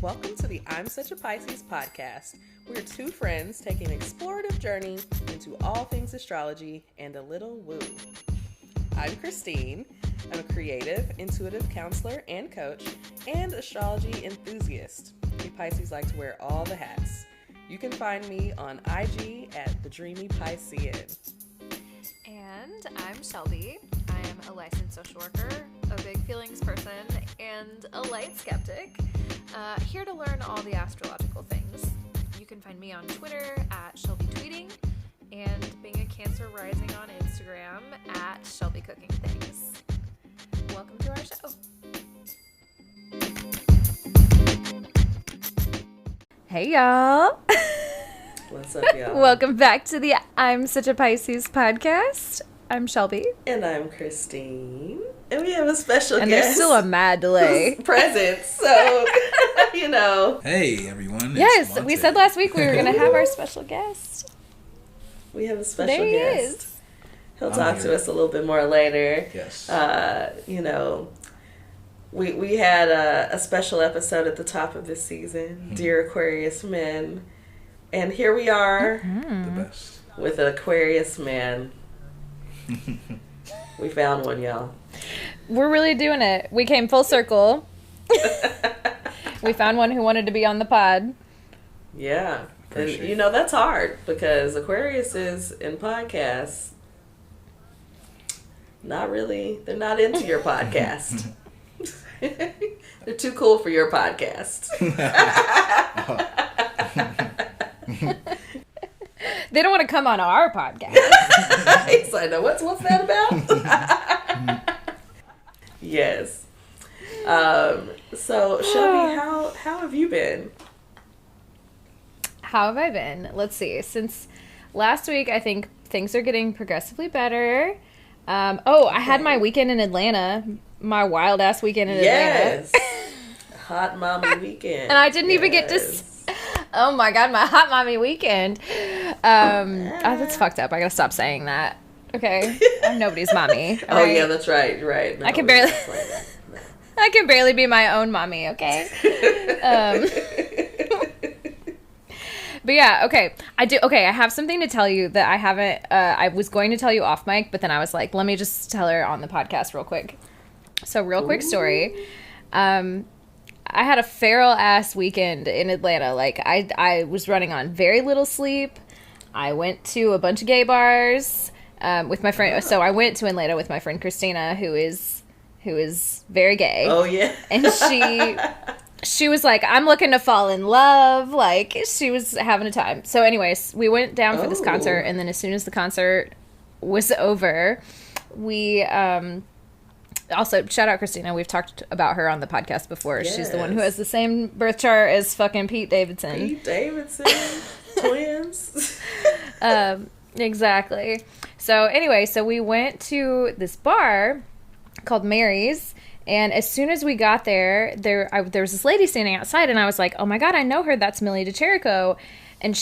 Welcome to the I'm Such a Pisces podcast. We're two friends taking an explorative journey into all things astrology and a little woo. I'm Christine. I'm a creative, intuitive counselor and coach, and astrology enthusiast. We Pisces like to wear all the hats. You can find me on IG at The Dreamy Piscean. And I'm Shelby. I am a licensed social worker, a big feelings person, and a light skeptic. Here to learn all the astrological things. You can find me on Twitter at Shelby Tweeting, and being a Cancer rising on Instagram at Shelby Cooking Things. Welcome to our show. Hey y'all. What's up, y'all? Welcome back to the I'm Such a Pisces podcast. I'm Shelby. And I'm Christine. And we have a special And guest. there's still a mad delay. Present, so, you know. Hey, everyone. Yes, Monté. we said last week we were going to have our special guest. We have a special There he guest. is. He'll talk to us a little bit more later. Yes. You know, we had a special episode at the top of this season, Dear Aquarius Men. And here we are The best. with an Aquarius man. We found one, y'all. We're really doing it. We came full circle. We found one who wanted to be on the pod. Yeah. And, Appreciate you know, that's hard because Aquarius is in podcasts. Not really. They're not into your podcast. They're too cool for your podcast. They don't want to come on our podcast. He's like, no, what's that about? Yes. So, Shelby, how have you been? How have I been? Let's see. Since last week, I think things are getting progressively better. I had my weekend in Atlanta. My wild ass weekend in Atlanta. Yes. Hot mommy weekend. And I didn't even get to... Oh my god, my hot mommy weekend. That's fucked up. I gotta stop saying that. Okay? I'm nobody's mommy. Oh, right? yeah, that's right. You're right. No, I can we're barely... not playing that. No. I can barely be my own mommy, okay? But yeah, okay. I have something to tell you that I haven't, I was going to tell you off mic, but then I was like, let me just tell her on the podcast real quick. So real quick story. I had a feral ass weekend in Atlanta. Like I was running on very little sleep. I went to a bunch of gay bars, with my friend. So I went to Atlanta with my friend Christina, who is very gay. Oh, yeah. And she was like, I'm looking to fall in love. Like, she was having a time. So anyways, we went down for this concert. And then as soon as the concert was over, we, also, shout out Christina. We've talked about her on the podcast before. Yes. She's the one who has the same birth chart as fucking Pete Davidson. Pete Davidson. Twins. Exactly. So anyway, so we went to this bar called Mary's. And as soon as we got there was this lady standing outside, and I was like, oh my god, I know her. That's Millie DeCherico. And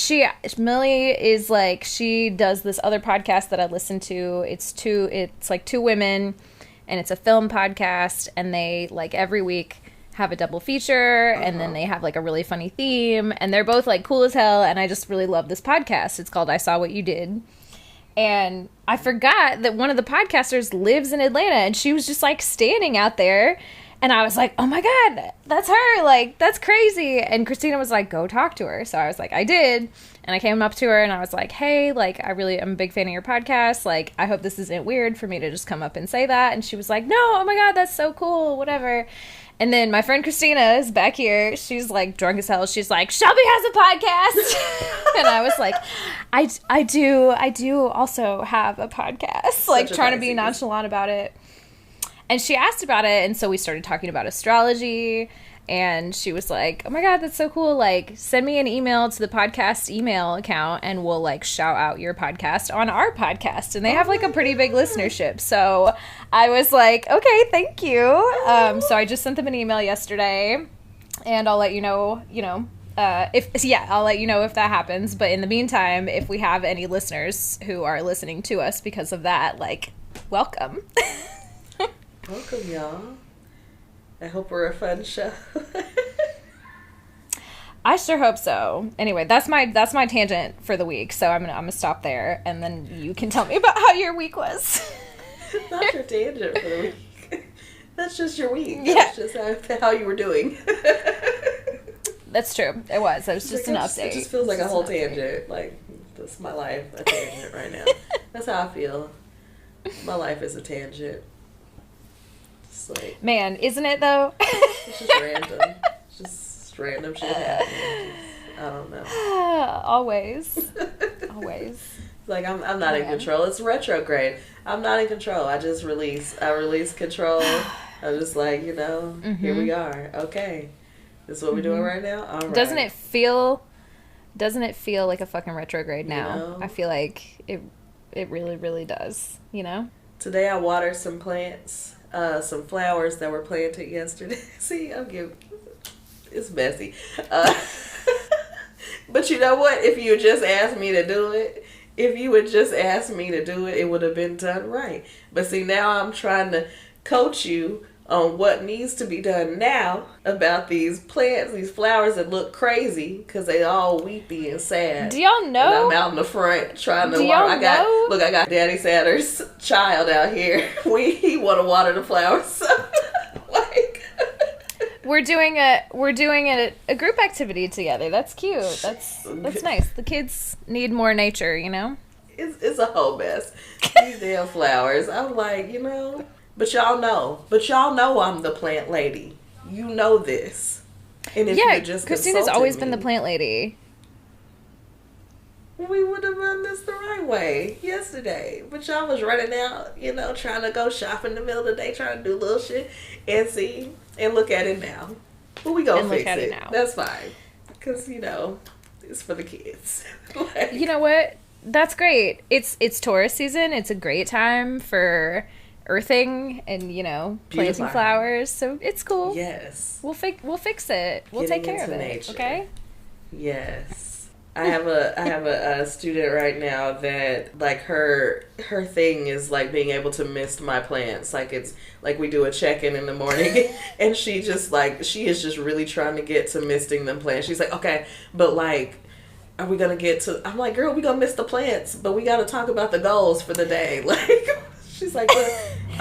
Millie is like, she does this other podcast that I listen to. It's like two women, and it's a film podcast, and they like every week have a double feature, and then they have like a really funny theme, and they're both like cool as hell, and I just really love this podcast. It's called I Saw What You Did. And I forgot that one of the podcasters lives in Atlanta, and she was just like standing out there, and I was like, oh my god, that's her, like, that's crazy. And Christina was like, go talk to her. So I was like, I did, and I came up to her, and I was like, hey, like, I'm a big fan of your podcast, like, I hope this isn't weird for me to just come up and say that. And she was like, no, oh my god, that's so cool, whatever. And then my friend Christina is back here. She's like drunk as hell. She's like, Shelby has a podcast. And I was like, I do also have a podcast. Like trying to be nonchalant about it. And she asked about it. And so we started talking about astrology. And she was like, oh my god, that's so cool. Like, send me an email to the podcast email account, and we'll like shout out your podcast on our podcast. And they have like a pretty big listenership. So I was like, okay, thank you. So I just sent them an email yesterday, and I'll let you know, I'll let you know if that happens. But in the meantime, if we have any listeners who are listening to us because of that, like, welcome. Welcome, y'all. I hope we're a fun show. I sure hope so. Anyway, that's my tangent for the week. So I'm gonna stop there, and then you can tell me about how your week was. Not your tangent for the week. That's just your week. Yeah. That's just how you were doing. That's true. It was. It was just an update. It just feels like a whole tangent. Like, this is my life, a tangent right now. That's how I feel. My life is a tangent. It's like, man, isn't it though? It's just random. It's just random shit happening. I don't know. Always. It's like I'm not in control. It's retrograde. I'm not in control. I just release. I release control. I'm just like, here we are. Okay. This is what we're doing right now? All right. Doesn't it feel like a fucking retrograde now? I feel like it really, really does, Today I watered some plants, some flowers that were planted yesterday. See, it's messy. But you know what? If you just asked me to do it, it would have been done right. But see, now I'm trying to coach you on what needs to be done now about these plants, these flowers that look crazy because they all weepy and sad. Do y'all know? And I'm out in the front trying to water. I got Daddy Satter's child out here. He want to water the flowers. Like, we're doing a group activity together. That's cute. That's nice. The kids need more nature, It's a whole mess. These damn flowers. I'm like, But y'all know I'm the plant lady. You know this. And if you just Christina's always been the plant lady. We would have done this the right way yesterday. But y'all was running out, trying to go shop in the middle of the day, trying to do little shit and see and look at it now. But we gonna fix it. Now. That's fine. Because, it's for the kids. Like, you know what? That's great. It's Taurus season. It's a great time for earthing and planting flowers, so it's cool. Yes, we'll fix it. We'll take care of it. Nature. Okay. Yes, I have a student right now that like her thing is like being able to mist my plants. Like it's like we do a check-in in the morning, and she is just really trying to get to misting them plants. She's like, okay, but like, are we gonna get to? I'm like, girl, we gonna mist the plants, but we gotta talk about the goals for the day. Like. She's like,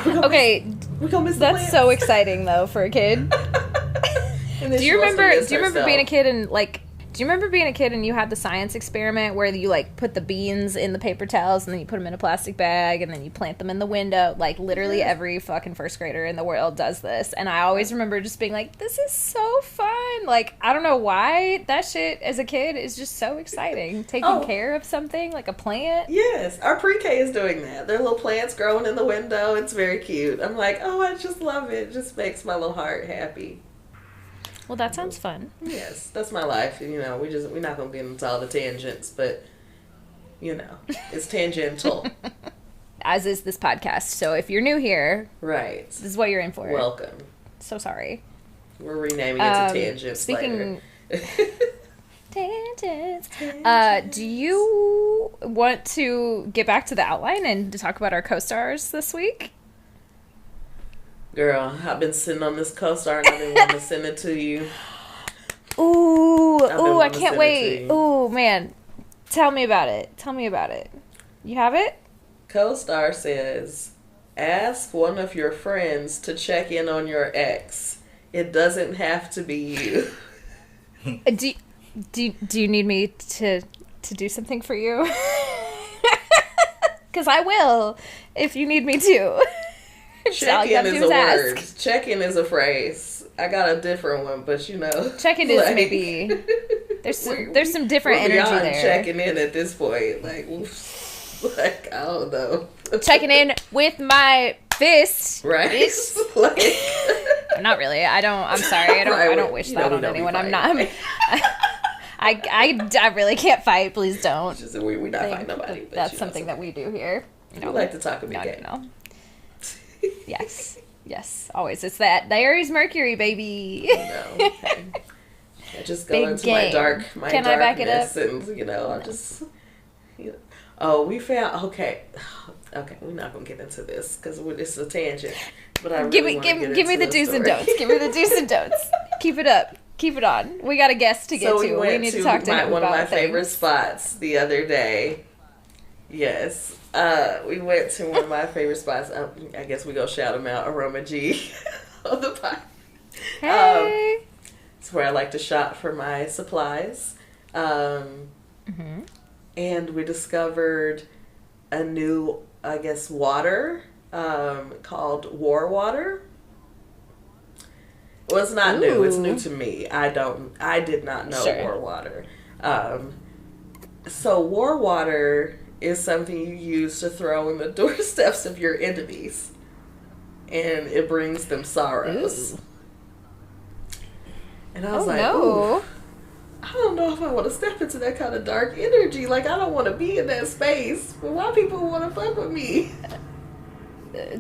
okay, we gonna miss the that's plants. so exciting though for a kid. Do you remember being a kid and like? Do you remember being a kid and you had the science experiment where you like put the beans in the paper towels and then you put them in a plastic bag and then you plant them in the window? Like literally every fucking first grader in the world does this. And I always remember just being like, this is so fun. Like, I don't know why that shit as a kid is just so exciting. Taking care of something like a plant. Yes, our pre-K is doing that. Their little plants growing in the window. It's very cute. I'm like, I just love it. It just makes my little heart happy. Well, that sounds fun. Yes, that's my life. We're not gonna get into all the tangents, but it's tangential. As is this podcast. So if you're new here, right, this is what you're in for. Welcome. So sorry. We're renaming it to tangents. Speaking tangents. Do you want to get back to the outline and to talk about our co-stars this week? Girl, I've been sitting on this co-star and I've been wanting to send it to you. Ooh, I can't wait. Ooh, man. Tell me about it. You have it? Co-star says, ask one of your friends to check in on your ex. It doesn't have to be you. Do you need me to do something for you? Because I will, if you need me to. Check-in is a word. Check-in is a phrase. I got a different one, but check-in is like, maybe there's some different energy there. Checking in at this point, like I don't know. Checking in with my fist, right? Like, not really. I'm sorry. I don't wish that on anyone. I'm not. I really can't fight. Please don't. We're not fighting nobody. But that's something that we do here. We like to talk a big game. Yes, always. It's that Aries Mercury, baby. Okay. I just go into my darkness. Can I back it up? And, I just... we found... Okay, we're not going to get into this because it's a tangent. But I really give me the do's and don'ts. Give me the do's and don'ts. Keep it up. Keep it on. We got a guest to get So to. We need to talk to him one about of my favorite things. spots the other day. Yes. We went to one of my favorite spots. I guess we go shout him out, Aroma G on the pod. Hey. It's where I like to shop for my supplies. And we discovered a new, I guess, water called War Water. Well, it's not new. It's new to me. I did not know War Water. So War Water is something you use to throw in the doorsteps of your enemies. And it brings them sorrows. Ooh. And I was no. I don't know if I want to step into that kind of dark energy. Like, I don't want to be in that space. But why people want to fuck with me?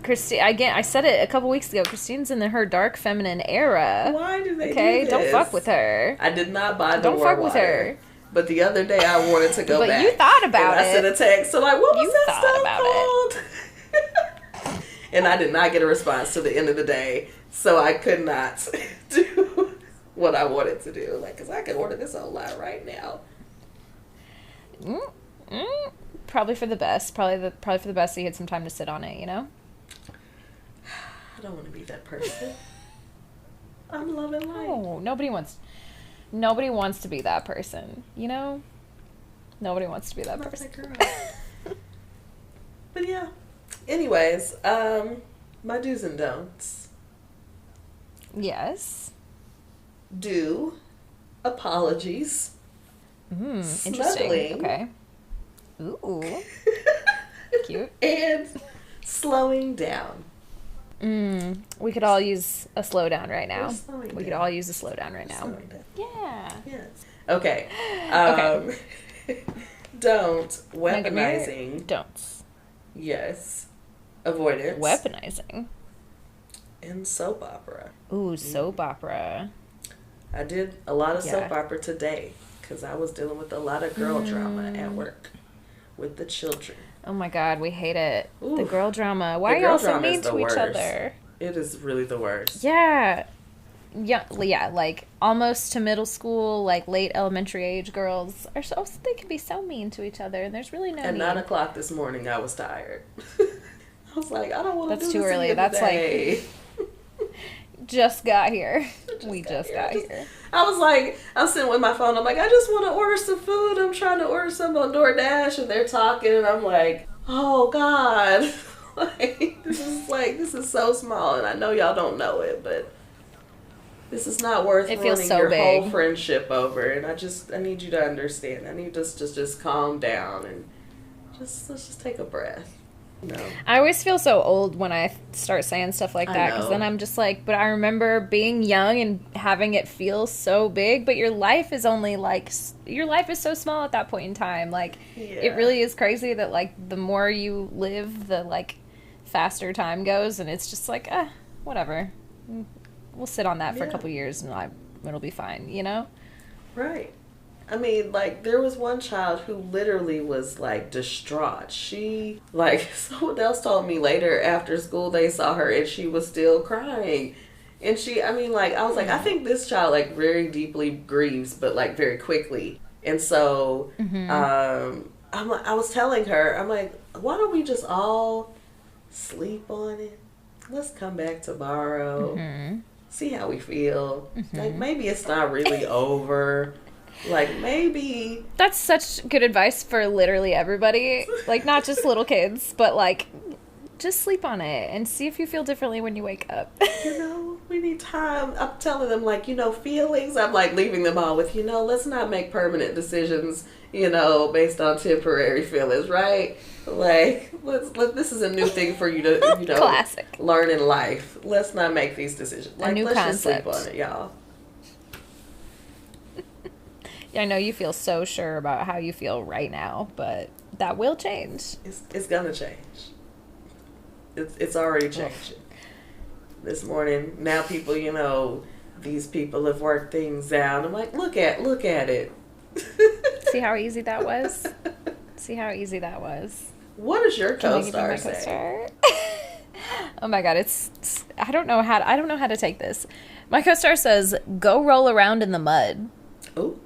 Christine, again, I said it a couple weeks ago. Christine's in her dark feminine era. Why do they do this? Don't fuck with her. I did not buy the Don't War fuck with Water. her. But the other day I wanted to go But back. you thought about and I sent a text. So like, what was You that thought stuff about called? And I did not get a response to the end of the day. So I could not do what I wanted to do. Like, because I could order this online right now. Probably for the best. Probably for the best so you had some time to sit on it, you know? I don't want to be that person. I'm loving life. No, nobody wants to be that person, you know? Nobody wants to be that person. Girl. But yeah. Anyways, my do's and don'ts. Yes. Do apologies. Interesting. Snuggling. Okay. Ooh. Cute. And slowing down. We could all use a slowdown right now. We could all use a slowdown right now. Slowing down. Yeah. Yes. Okay. Okay. Don't. Now give me your Weaponizing. don'ts. Yes. Avoidance. Weaponizing. And soap opera. Ooh, soap opera. I did a lot of soap Yeah. opera today because I was dealing with a lot of girl drama at work with the children. Oh my god, we hate it. Ooh. The girl drama. Why The are girl y'all so drama is mean the to each worst. other? It is really the worst. Yeah, like almost to middle school, like late elementary age girls are so they can be so mean to each other, and there's really no At need. 9 o'clock this morning, I was tired. I was like, I don't want to do That's this too early. again That's today. Just got here. We just got here. I was like, I'm sitting with my phone. I'm like, I just want to order some food. I'm trying to order something on DoorDash, and they're talking, and I'm like, oh God, this is so small, and I know y'all don't know it, but this is not worth It feels ruining so your big. whole friendship over. And I need you to understand. I need us to just calm down and let's just take a breath. No. I always feel so old when I start saying stuff like I that, because know. then I'm just like, but I remember being young and having it feel so big, but your life is so small at that point in time. Like, it Yeah. really is crazy that, like, the more you live, the, like, faster time goes, and it's just like, whatever. We'll sit on that for a Yeah. couple years, and it'll be fine, you know? Right. I mean, like, there was one child who literally was, like, distraught. She, like, someone else told me later after school they saw her and she was still crying. And I was like, I think this child, like, very deeply grieves, but, like, very quickly. And so, I was telling her, I'm like, why don't we just all sleep on it? Let's come back tomorrow. See how we feel. Like, maybe it's not really over. Like, maybe... That's such good advice for literally everybody. Like, not just little kids, but, like, just sleep on it and see if you feel differently when you wake up. We need time. I'm telling them, like, feelings. I'm, like, leaving them all with, let's not make permanent decisions, based on temporary feelings, right? Like, this is a new thing for you to, Classic. learn in life. Let's not make these decisions. Like, new let's concept. just sleep on it, y'all. Yeah, I know you feel so sure about how you feel right now, but that will change. It's gonna change. It's already changing. This morning, now people, these people have worked things out. I'm like, look at it. See how easy that was? See how easy that was? What does your Can I give you my co-star say? co-star? Oh my god, it's I don't know how to take this. My co-star says, "Go roll around in the mud." Oh.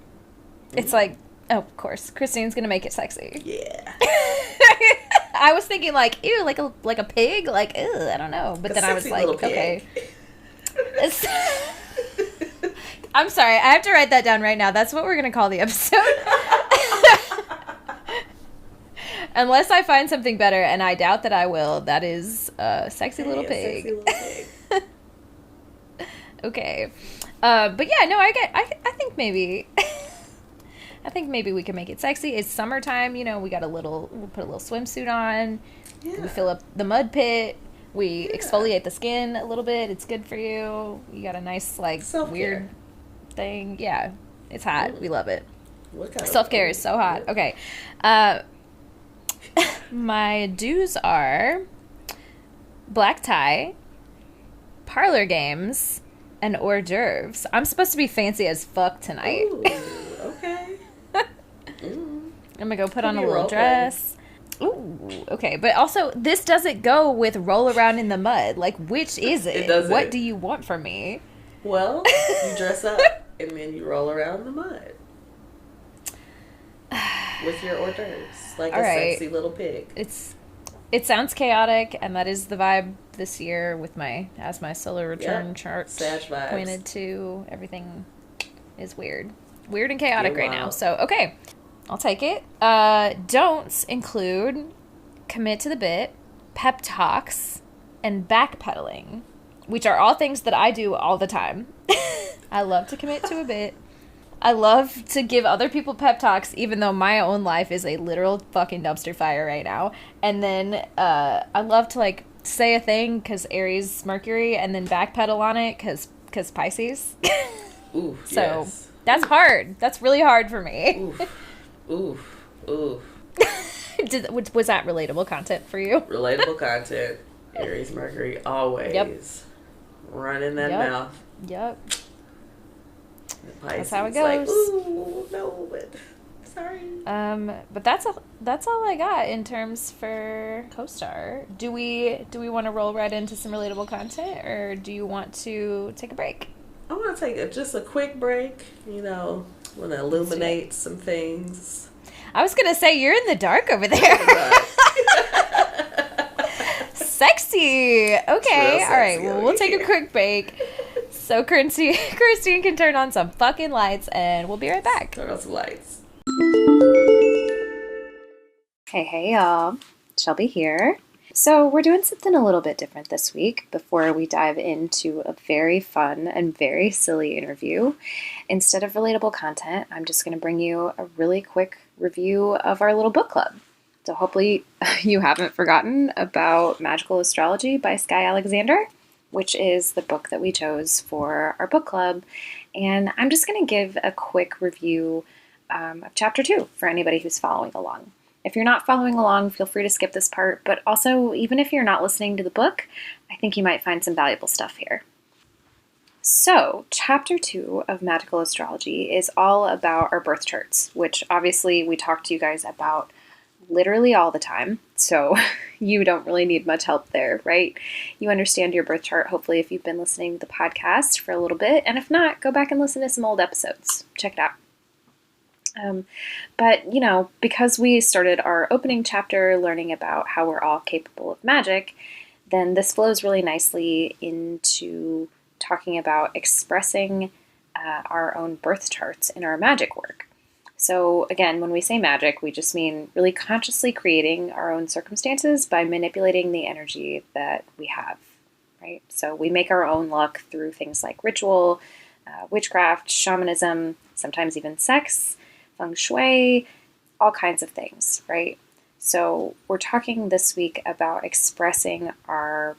It's like, oh, of course, Christine's gonna make it sexy. Yeah. I was thinking like, ew, like a pig, like, ew, I don't know. But then I was like, okay. I'm sorry, I have to write that down right now. That's what we're gonna call the episode. Unless I find something better, and I doubt that I will. That is sexy little pig. Sexy little pig. Okay, but yeah, no, I think maybe. I think maybe we can make it sexy. It's summertime, we we'll put a little swimsuit on. Yeah. We fill up the mud pit. We exfoliate the skin a little bit. It's good for you. You got a nice, like, self-care. Weird thing. Yeah, it's hot. We love it. Self-care is so hot. Okay. My do's are black tie, parlor games, and hors d'oeuvres. I'm supposed to be fancy as fuck tonight. Ooh, okay. I'm gonna go put on a little dress. Ooh, okay. But also, this doesn't go with roll around in the mud. Like, which is it? What do you want from me? Well, you dress up and then you roll around in the mud with your hors d'oeuvres, like sexy little pig. It sounds chaotic, and that is the vibe this year with my solar return chart pointed to. Everything is weird and chaotic right now. So okay, I'll take it. Don'ts include commit to the bit, pep talks, and backpedaling, which are all things that I do all the time. I love to commit to a bit. I love to give other people pep talks, even though my own life is a literal fucking dumpster fire right now. And then I love to, like, say a thing because Aries, Mercury, and then backpedal on it because Pisces. Ooh, so yes. That's hard. That's really hard for me. Oof. Oof. Was that relatable content for you? Relatable content. Aries, Mercury, always. Yep. Running that mouth. Yep. Pisces, that's how it goes. Like, ooh, no, but sorry. But that's all I got in terms for co-star. Do we want to roll right into some relatable content, or do you want to take a break? I want to take just a quick break. Want to illuminate some things. I was gonna say you're in the dark over there. Sexy. Okay. Sexy. All right. Well, we'll take a quick break. So Christine can turn on some fucking lights, and we'll be right back. Turn on some lights. Hey, y'all. Shelby here. So we're doing something a little bit different this week before we dive into a very fun and very silly interview. Instead of relatable content, I'm just going to bring you a really quick review of our little book club. So hopefully you haven't forgotten about Magical Astrology by Sky Alexander, which is the book that we chose for our book club. And I'm just going to give a quick review of Chapter 2 for anybody who's following along. If you're not following along, feel free to skip this part, but also, even if you're not listening to the book, I think you might find some valuable stuff here. So, Chapter 2 of Magical Astrology is all about our birth charts, which obviously we talk to you guys about literally all the time, so you don't really need much help there, right? You understand your birth chart, hopefully, if you've been listening to the podcast for a little bit, and if not, go back and listen to some old episodes. Check it out. But, because we started our opening chapter learning about how we're all capable of magic, then this flows really nicely into talking about expressing our own birth charts in our magic work. So again, when we say magic, we just mean really consciously creating our own circumstances by manipulating the energy that we have, right? So we make our own luck through things like ritual, witchcraft, shamanism, sometimes even sex, feng shui, all kinds of things, right? So we're talking this week about expressing our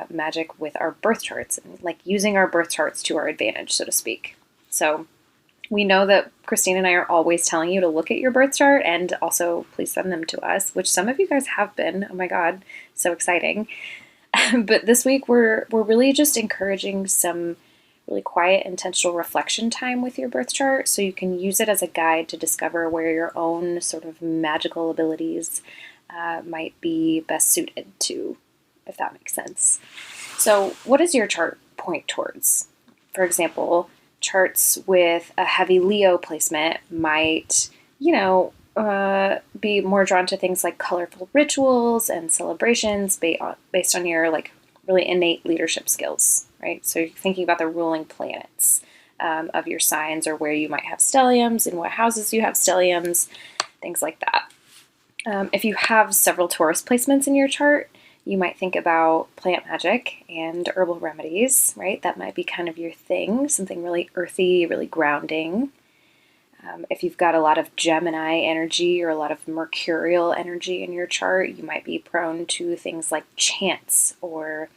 magic with our birth charts, like using our birth charts to our advantage, so to speak. So we know that Christine and I are always telling you to look at your birth chart and also please send them to us, which some of you guys have been. Oh my God, so exciting. But this week we're really just encouraging some really quiet, intentional reflection time with your birth chart so you can use it as a guide to discover where your own sort of magical abilities might be best suited to if that makes sense. So what does your chart point towards? For example, charts with a heavy Leo placement might, be more drawn to things like colorful rituals and celebrations based on your like really innate leadership skills, right? So you're thinking about the ruling planets of your signs, or where you might have stelliums, in what houses you have stelliums, things like that. If you have several Taurus placements in your chart, you might think about plant magic and herbal remedies, right? That might be kind of your thing, something really earthy, really grounding. If you've got a lot of Gemini energy or a lot of Mercurial energy in your chart, you might be prone to things like chants or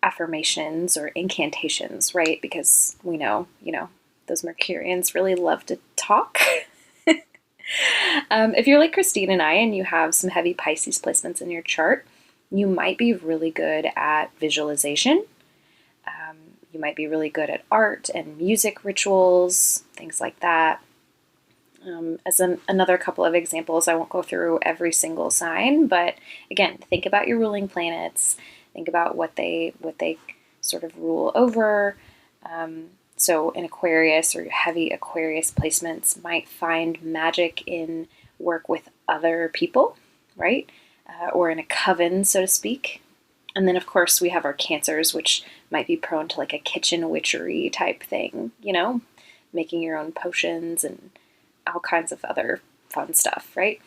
affirmations or incantations, right? Because we know, those Mercurians really love to talk. If you're like Christine and I, and you have some heavy Pisces placements in your chart, you might be really good at visualization. You might be really good at art and music rituals, things like that. Another couple of examples, I won't go through every single sign, but again, think about your ruling planets. Think about what they sort of rule over. So in Aquarius, or heavy Aquarius placements might find magic in work with other people, right? Or in a coven, so to speak. And then, of course, we have our Cancers, which might be prone to like a kitchen witchery type thing, making your own potions and all kinds of other fun stuff, right?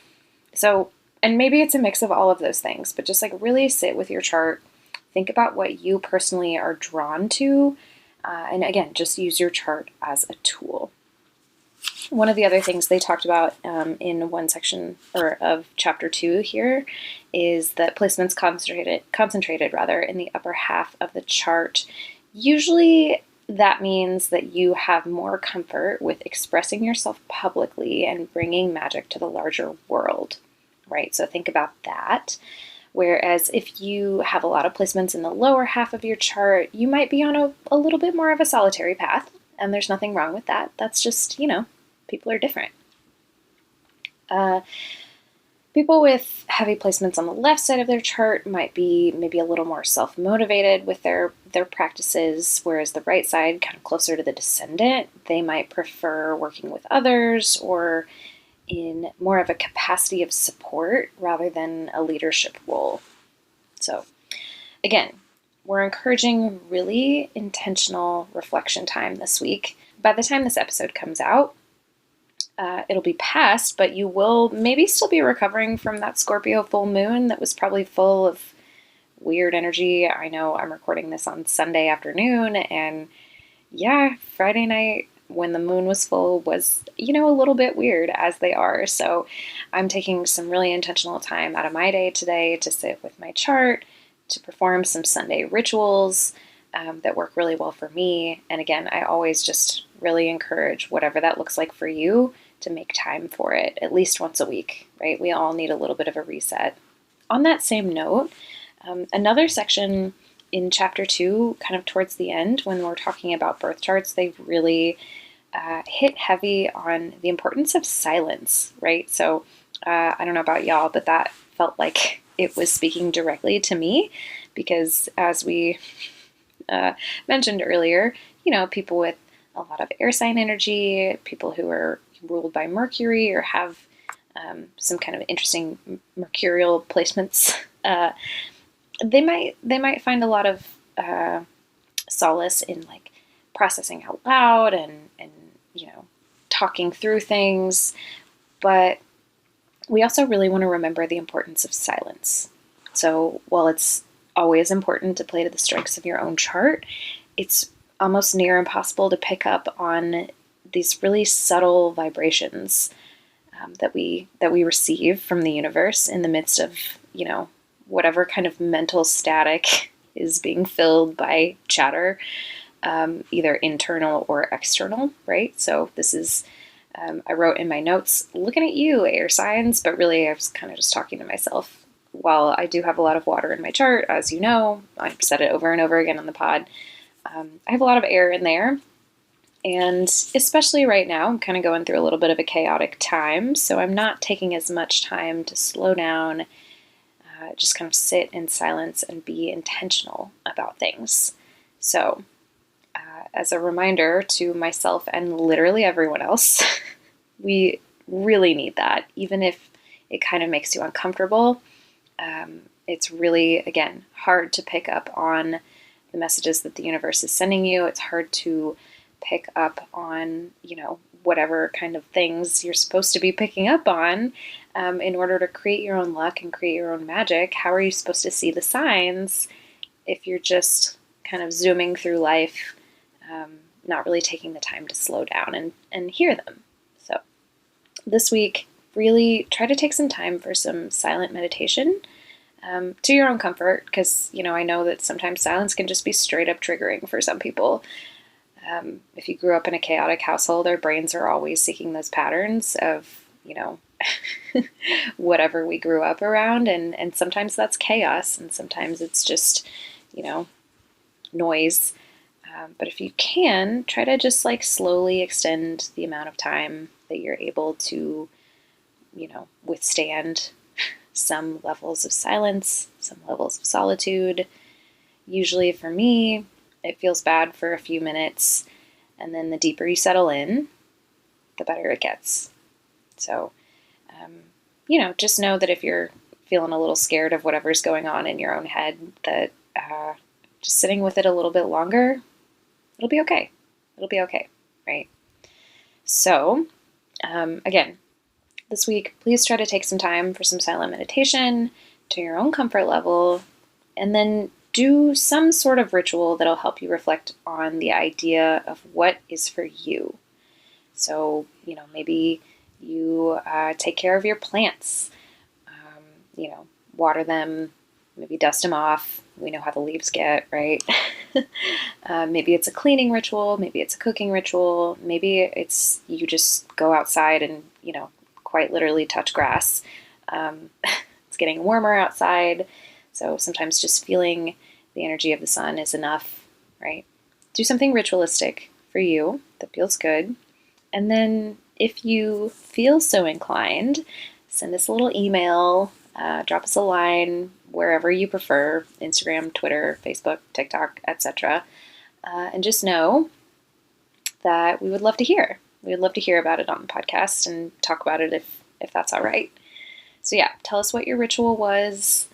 So, and maybe it's a mix of all of those things, but just like really sit with your chart, think about what you personally are drawn to, and again, just use your chart as a tool. One of the other things they talked about in one section of chapter 2 here is that placements concentrated in the upper half of the chart. Usually that means that you have more comfort with expressing yourself publicly and bringing magic to the larger world, right? So think about that. Whereas if you have a lot of placements in the lower half of your chart, you might be on a little bit more of a solitary path, and there's nothing wrong with that. That's just, people are different. People with heavy placements on the left side of their chart might be maybe a little more self-motivated with their practices, whereas the right side, kind of closer to the descendant, they might prefer working with others or in more of a capacity of support rather than a leadership role. So again, we're encouraging really intentional reflection time this week. By the time this episode comes out, it'll be past, but you will maybe still be recovering from that Scorpio full moon that was probably full of weird energy. I know I'm recording this on Sunday afternoon, and yeah, Friday night when the moon was full was, a little bit weird, as they are. So I'm taking some really intentional time out of my day today to sit with my chart, to perform some Sunday rituals that work really well for me. And again, I always just really encourage whatever that looks like for you to make time for it at least once a week, right? We all need a little bit of a reset. On that same note, another section in chapter 2, kind of towards the end, when we're talking about birth charts, they really hit heavy on the importance of silence, right? So I don't know about y'all, but that felt like it was speaking directly to me because, as we mentioned earlier, people with a lot of air sign energy, people who are ruled by Mercury or have some kind of interesting mercurial placements, they might find a lot of solace in like processing out loud and talking through things. But we also really want to remember the importance of silence. So while it's always important to play to the strengths of your own chart, it's almost near impossible to pick up on these really subtle vibrations that we receive from the universe in the midst of, whatever kind of mental static is being filled by chatter, either internal or external, right? So this is, I wrote in my notes, looking at you, air signs, but really I was kind of just talking to myself. While I do have a lot of water in my chart, as you know, I've said it over and over again on the pod, I have a lot of air in there. And especially right now, I'm kind of going through a little bit of a chaotic time, so I'm not taking as much time to slow down, just kind of sit in silence and be intentional about things. So, as a reminder to myself and literally everyone else, we really need that, even if it kind of makes you uncomfortable. It's really, again, hard to pick up on the messages that the universe is sending you. It's hard to pick up on, whatever kind of things you're supposed to be picking up on in order to create your own luck and create your own magic. How are you supposed to see the signs if you're just kind of zooming through life, not really taking the time to slow down and hear them? So this week, really try to take some time for some silent meditation to your own comfort, because, I know that sometimes silence can just be straight up triggering for some people. If you grew up in a chaotic household, our brains are always seeking those patterns of, whatever we grew up around. And sometimes that's chaos, and sometimes it's just, noise. But if you can, try to just slowly extend the amount of time that you're able to, withstand some levels of silence, some levels of solitude. Usually for me, it feels bad for a few minutes, and then the deeper you settle in, the better it gets. So, just know that if you're feeling a little scared of whatever's going on in your own head, that just sitting with it a little bit longer, it'll be okay. It'll be okay, right? So, again, this week, please try to take some time for some silent meditation to your own comfort level, and then do some sort of ritual that'll help you reflect on the idea of what is for you. So, maybe you take care of your plants, water them, maybe dust them off. We know how the leaves get, right? Maybe it's a cleaning ritual, maybe it's a cooking ritual, maybe it's you just go outside and, quite literally touch grass. It's getting warmer outside, so sometimes just feeling the energy of the sun is enough, right? Do something ritualistic for you that feels good. And then if you feel so inclined, send us a little email, drop us a line, wherever you prefer, Instagram, Twitter, Facebook, TikTok, etc. And just know that we would love to hear. We would love to hear about it on the podcast and talk about it if that's all right. So yeah, tell us what your ritual was.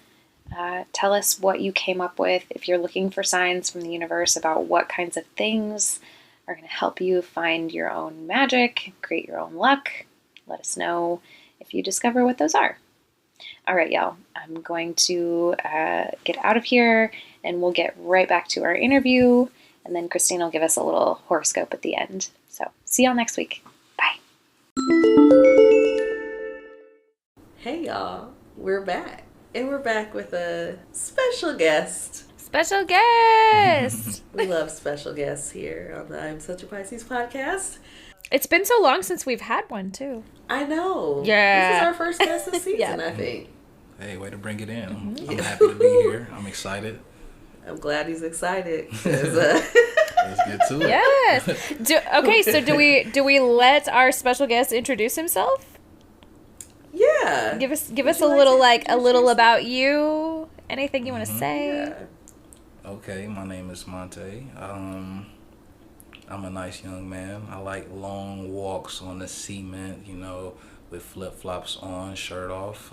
Tell us what you came up with. If you're looking for signs from the universe about what kinds of things are going to help you find your own magic, create your own luck, let us know if you discover what those are. All right, y'all, I'm going to get out of here, and we'll get right back to our interview, and then Christine will give us a little horoscope at the end. So see y'all next week. Bye. Hey, y'all, we're back. And we're back with a special guest. Special guest! We love special guests here on the I'm Such a Pisces podcast. It's been so long since we've had one, too. I know. Yeah. This is our first guest this season, Yeah. I think. Hey, way to bring it in. I'm happy to be here. I'm excited. I'm glad he's excited. 'Cause, Let's get to it. Yes. So do we let our special guest introduce himself? yeah. Give us Would a you little like to a little introduce about you. Anything you want to say? Yeah. Okay, my name is Monté. I'm a nice young man. I like long walks on the cement, with flip-flops on, shirt off.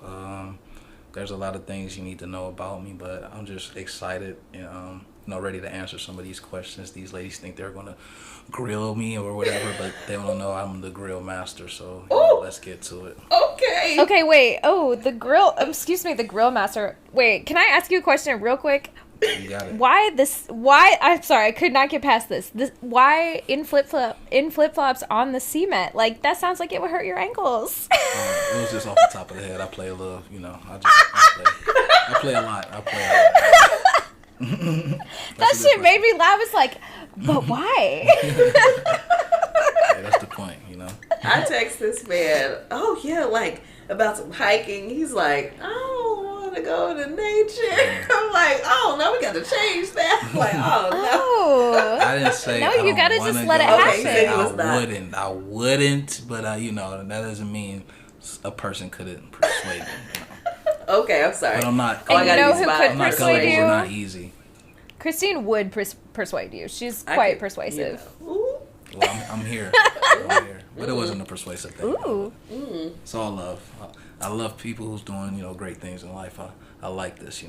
There's a lot of things you need to know about me, but I'm just excited and ready to answer some of these questions. These ladies think they're going to grill me or whatever, but they don't know I'm the grill master, so let's get to it. Okay. Okay, wait. Oh, the grill. Excuse me, the grill master. Wait, can I ask you a question real quick? You got it. Why? I'm sorry, I could not get past this. Why in flip-flops on the cement? Like, that sounds like it would hurt your ankles. It was just off the top of the head. I play a little, I play a lot. That shit made me laugh. It's like, but why? Yeah, that's the point, I text this man, about some hiking. He's like, I don't want to go to nature. I'm like, oh, no, we got to change that. I'm like, oh, no. Oh. I didn't say No, I you gotta don't just wanna let it go. happen. Okay, you said he was not. I wouldn't, but that doesn't mean a person couldn't persuade me. Okay, I'm sorry. But I'm not. Oh, I And gotta you know use who my could I'm not persuade gullible you? or not easy. Christine would persuade you. She's I quite could, persuasive. you know. Ooh. Well, I'm here. I'm here. But it wasn't a persuasive thing. Ooh. It's all love. I love people who's doing, great things in life. I like this,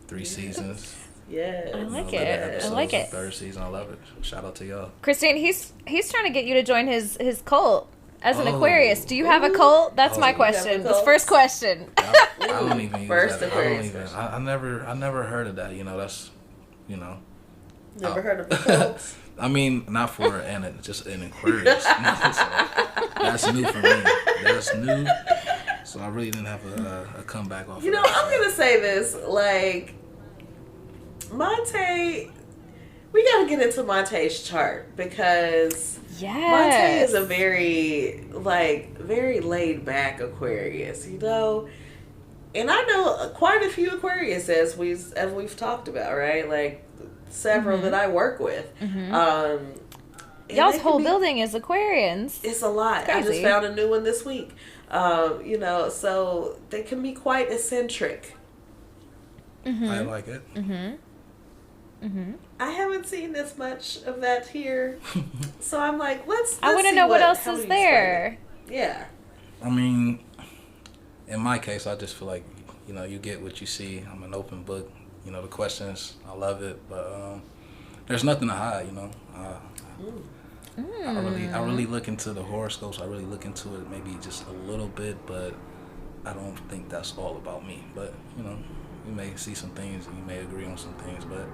3 seasons. Yes. I like Look at it. I episodes, like it. 3rd season. I love it. Shout out to y'all. Christine, he's trying to get you to join his cult as an Oh. Aquarius. Do you have a cult? That's Oh. my You question. have a This cult? first question. I don't even use First that. Aquarius. I never heard of that. That's, Never heard of a cult? I mean, not for just an Aquarius. That's new for me. That's new. So I really didn't have a comeback off. I'm gonna say this, like, Monté. We gotta get into Monté's chart because Monté Yes. is a very laid back Aquarius, and I know quite a few Aquarius as we've talked about, right? Like several that I work with. And Y'all's they can whole be- building is Aquarians. It's a lot. I just Crazy. found a new one this week. So they can be quite eccentric. I like it. I haven't seen as much of that here, so I'm like, let's I want to see know what else how is do you there. explain it? Yeah. I mean, in my case, I just feel like, you get what you see. I'm an open book. The questions, I love it, but there's nothing to hide. I really look into the horoscopes. I really look into it, maybe just a little bit, but I don't think that's all about me. But you may see some things and you may agree on some things, but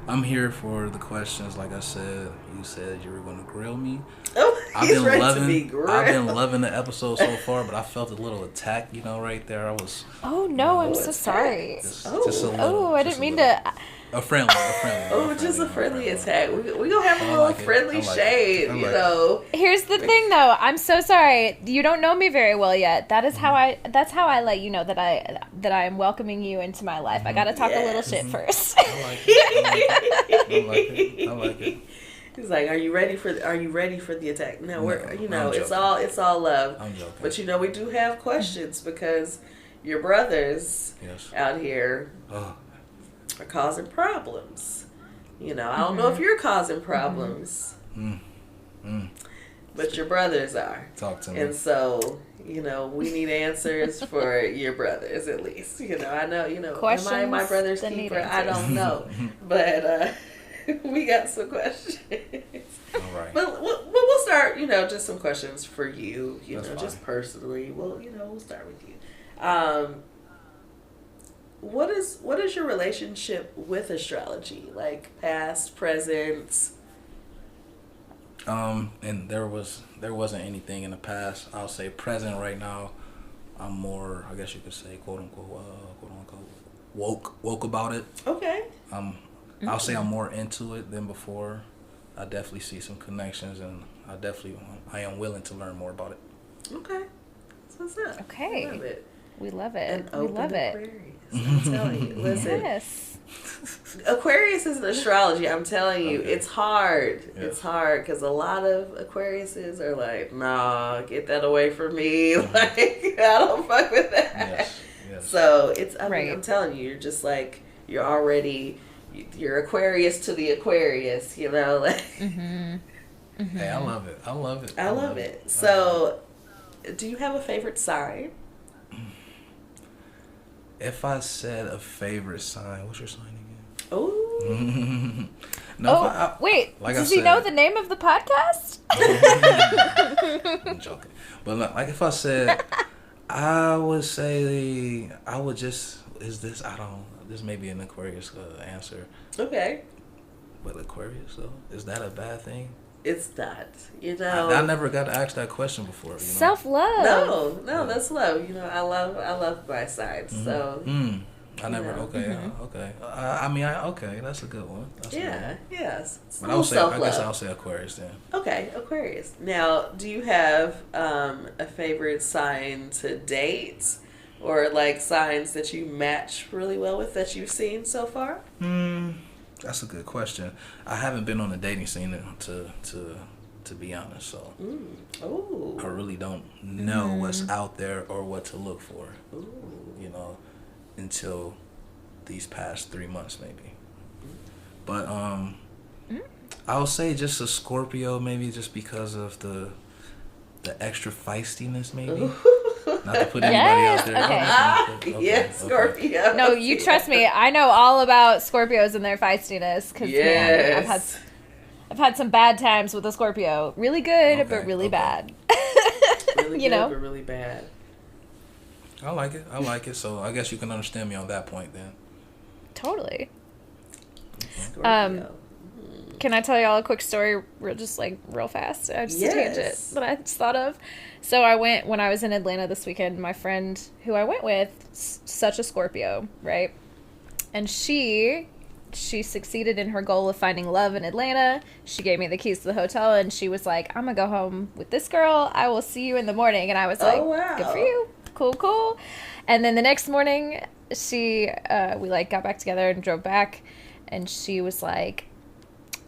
I'm here for the questions. Like I said, you said you were going to grill me. Oh, he's ready to be grilled. I've been loving the episode so far, but I felt a little attack, right there. I was Oh no, I'm so sorry. just a little. Oh, I just didn't a mean little. to. A friendly. Oh, just a friendly attack. We gonna have a little like it. friendly I like shade, it. I like Here's the thing, though. I'm so sorry. You don't know me very well yet. That's how I let you know that I am welcoming you into my life. I gotta talk a little shit first. I like it. I like it. He's like, "Are you ready for the attack?" No, we're I'm it's joking. all love. I'm joking. But we do have questions because your brothers Yes. out here Oh, are causing problems. I don't know if you're causing problems, but your brothers are. talk to me. And so, we need answers for your brothers at least. I know, am I Questions my brother's that need keeper? I answers. don't know. But we got some questions. All right. But we'll start, just some questions for you, That's just fine. personally. We'll start with you. What is your relationship with astrology? Like past, present? And there wasn't anything in the past. I'll say present right now. I'm more, I guess you could say, quote unquote, woke about it. Okay. I'll say I'm more into it than before. I definitely see some connections, and I am willing to learn more about it. Okay. That's what's up. Okay. I love it. We love it. An We open love it. Aquarius. I'm telling you. Listen, Yes. Aquarius is an astrology. I'm telling you, Okay. it's hard. Yeah. It's hard because a lot of Aquariuses are like, "Nah, get that away from me. Like, I don't fuck with that." Yes. Yes. So it's. I mean, Right. I'm telling you, you're just like you're already. You're Aquarius to the Aquarius. Like. Hey, I love it. I love it. I love it. So, do you have a favorite sign? If I said a favorite sign, what's your sign again? Oh. No, Wait. like I Does he know said- the name of the podcast? I'm joking. But like if I said, I would say this may be an Aquarius answer, Okay. but Aquarius though, is that a bad thing? It's not. I never got to ask that question before. Self-love. No, that's love. I love my signs. So I never. know. Okay. Okay. Okay. That's a good one. That's a good one. yes. It's But a I would little say, I guess self-love. I'll say Aquarius then. Okay, Aquarius. Now, do you have a favorite sign to date, or like signs that you match really well with that you've seen so far? That's a good question. I haven't been on the dating scene to be honest, so Oh. I really don't know what's out there or what to look for. Ooh. until these past 3 months, maybe. But I'll say just a Scorpio, maybe just because of the extra feistiness, maybe. Not to put anybody out there. Okay. Yes, Scorpio. No, you trust me. I know all about Scorpios and their feistiness. Because man, I've had some bad times with a Scorpio. Really good, but really bad. Really you good, know, but really bad. I like it. So I guess you can understand me on that point then. Totally. Scorpio. Can I tell y'all a quick story, real fast? Just a tangent that I just thought of. So when I was in Atlanta this weekend, my friend who I went with, such a Scorpio, right? And she succeeded in her goal of finding love in Atlanta. She gave me the keys to the hotel, and she was like, I'm gonna go home with this girl. I will see you in the morning. And I was like, wow. Good for you. Cool. And then the next morning, we got back together and drove back, and she was like,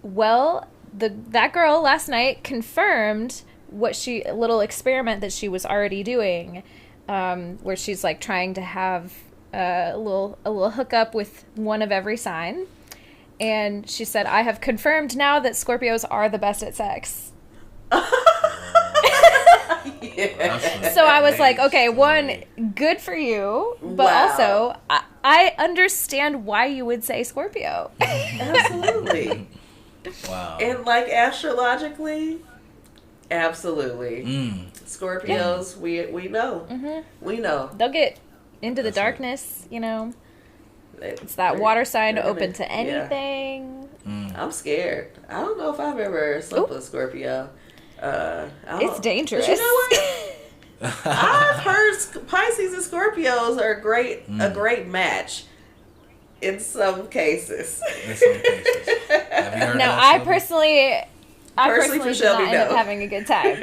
well, that girl last night confirmed a little experiment that she was already doing, where she's like trying to have a little hookup with one of every sign. And she said, I have confirmed now that Scorpios are the best at sex. Yeah. So I was like, okay, one, good for you, but also I understand why you would say Scorpio. Absolutely. Wow. And like astrologically, absolutely. Scorpios, we know. Mm-hmm. We know. They'll get into the darkness, you know. It's that water sign open to anything. Yeah. I'm scared. I don't know if I've ever slept with a Scorpio. It's dangerous. But you know what? I've heard Pisces and Scorpios are a great match in some cases. Have you heard No, for I personally did Shelby, not end up having a good time.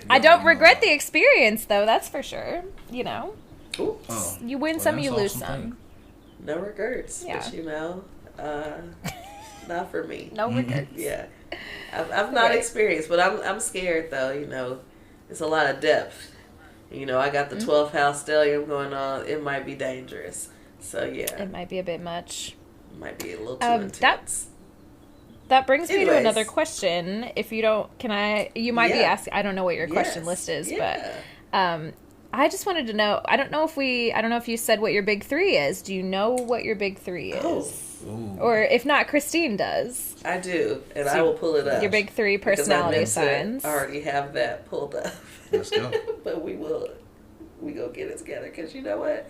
I don't regret the experience, though. That's for sure. You know, you win some, you lose some. No regrets. Yeah. But you know, not for me. No regrets. Yeah, I've not experienced, but I'm scared though. You know, it's a lot of depth. You know, I got the 12th house stellium going on. It might be dangerous. So yeah, It might be a bit much. Might be a little too intense. That brings me to another question. If you don't, you might be asking, I don't know what your question list is, but I just wanted to know, I don't know if you said what your big three is. Do you know what your big three is? Ooh. Or if not, Christine does. I do, and I will pull it up. Your big three personality signs. I already have that pulled up. Let's go. But we go get it together, because you know what?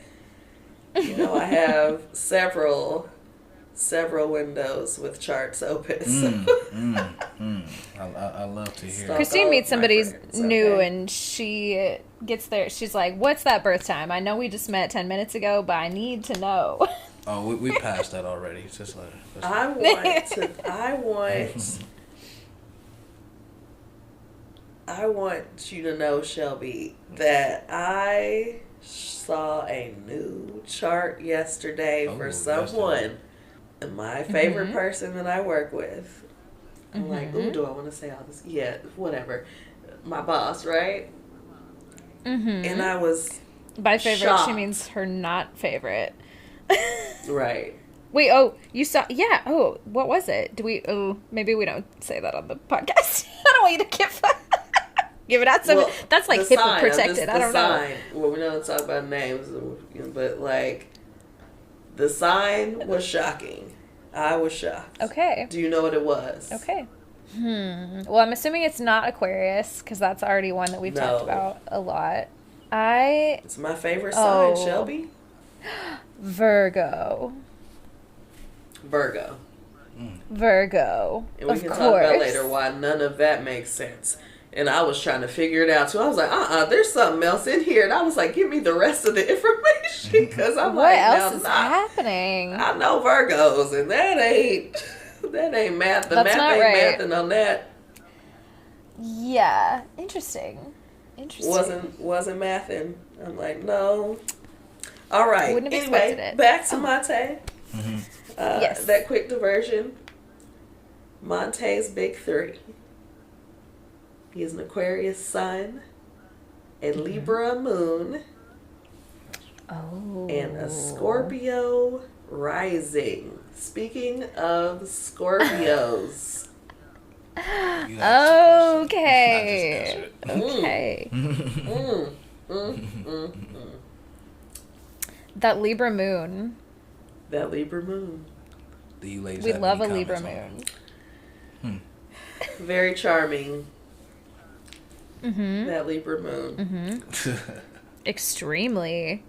You know, I have several windows with charts open. I love to hear. Christine meets somebody new, and she gets there. She's like, "What's that birth time? I know we just met 10 minutes ago, but I need to know." Oh, we passed that already. It's just like I want you to know, Shelby, that I saw a new chart yesterday for someone. My favorite person that I work with. I'm like, ooh, do I want to say all this? Yeah, whatever. My boss, right? Mm-hmm. And I was by favorite, shocked. She means her not favorite. Right. Wait, you saw, yeah, what was it? Maybe we don't say that on the podcast. I don't want you to give it out. That's like HIPAA protected. I don't know. Well, we don't talk about names, but like, the sign was shocking. I was shocked. Okay. Do you know what it was? Okay. Well, I'm assuming it's not Aquarius, because that's already one that we've talked about a lot. It's my favorite sign, Shelby. Virgo. And we of can course. talk about later why none of that makes sense. And I was trying to figure it out too. I was like, there's something else in here. And I was like, give me the rest of the information, because I'm what else is happening? I know Virgos, and that ain't math. The math ain't right. mathing on that. Yeah, interesting. Wasn't mathing. I'm like, no. All right. Wouldn't have anyway, expected it. Back to Monté. Yes. That quick diversion. Monté's big three. He is an Aquarius sun, a Libra moon, Oh. And a Scorpio rising. Speaking of Scorpios. You asked the question. Okay. I just answered it. Okay. That Libra moon. That Libra moon. Do you ladies We have love a any Libra comments on moon. Very charming. Mm-hmm. That Libra moon. Mm-hmm. Extremely.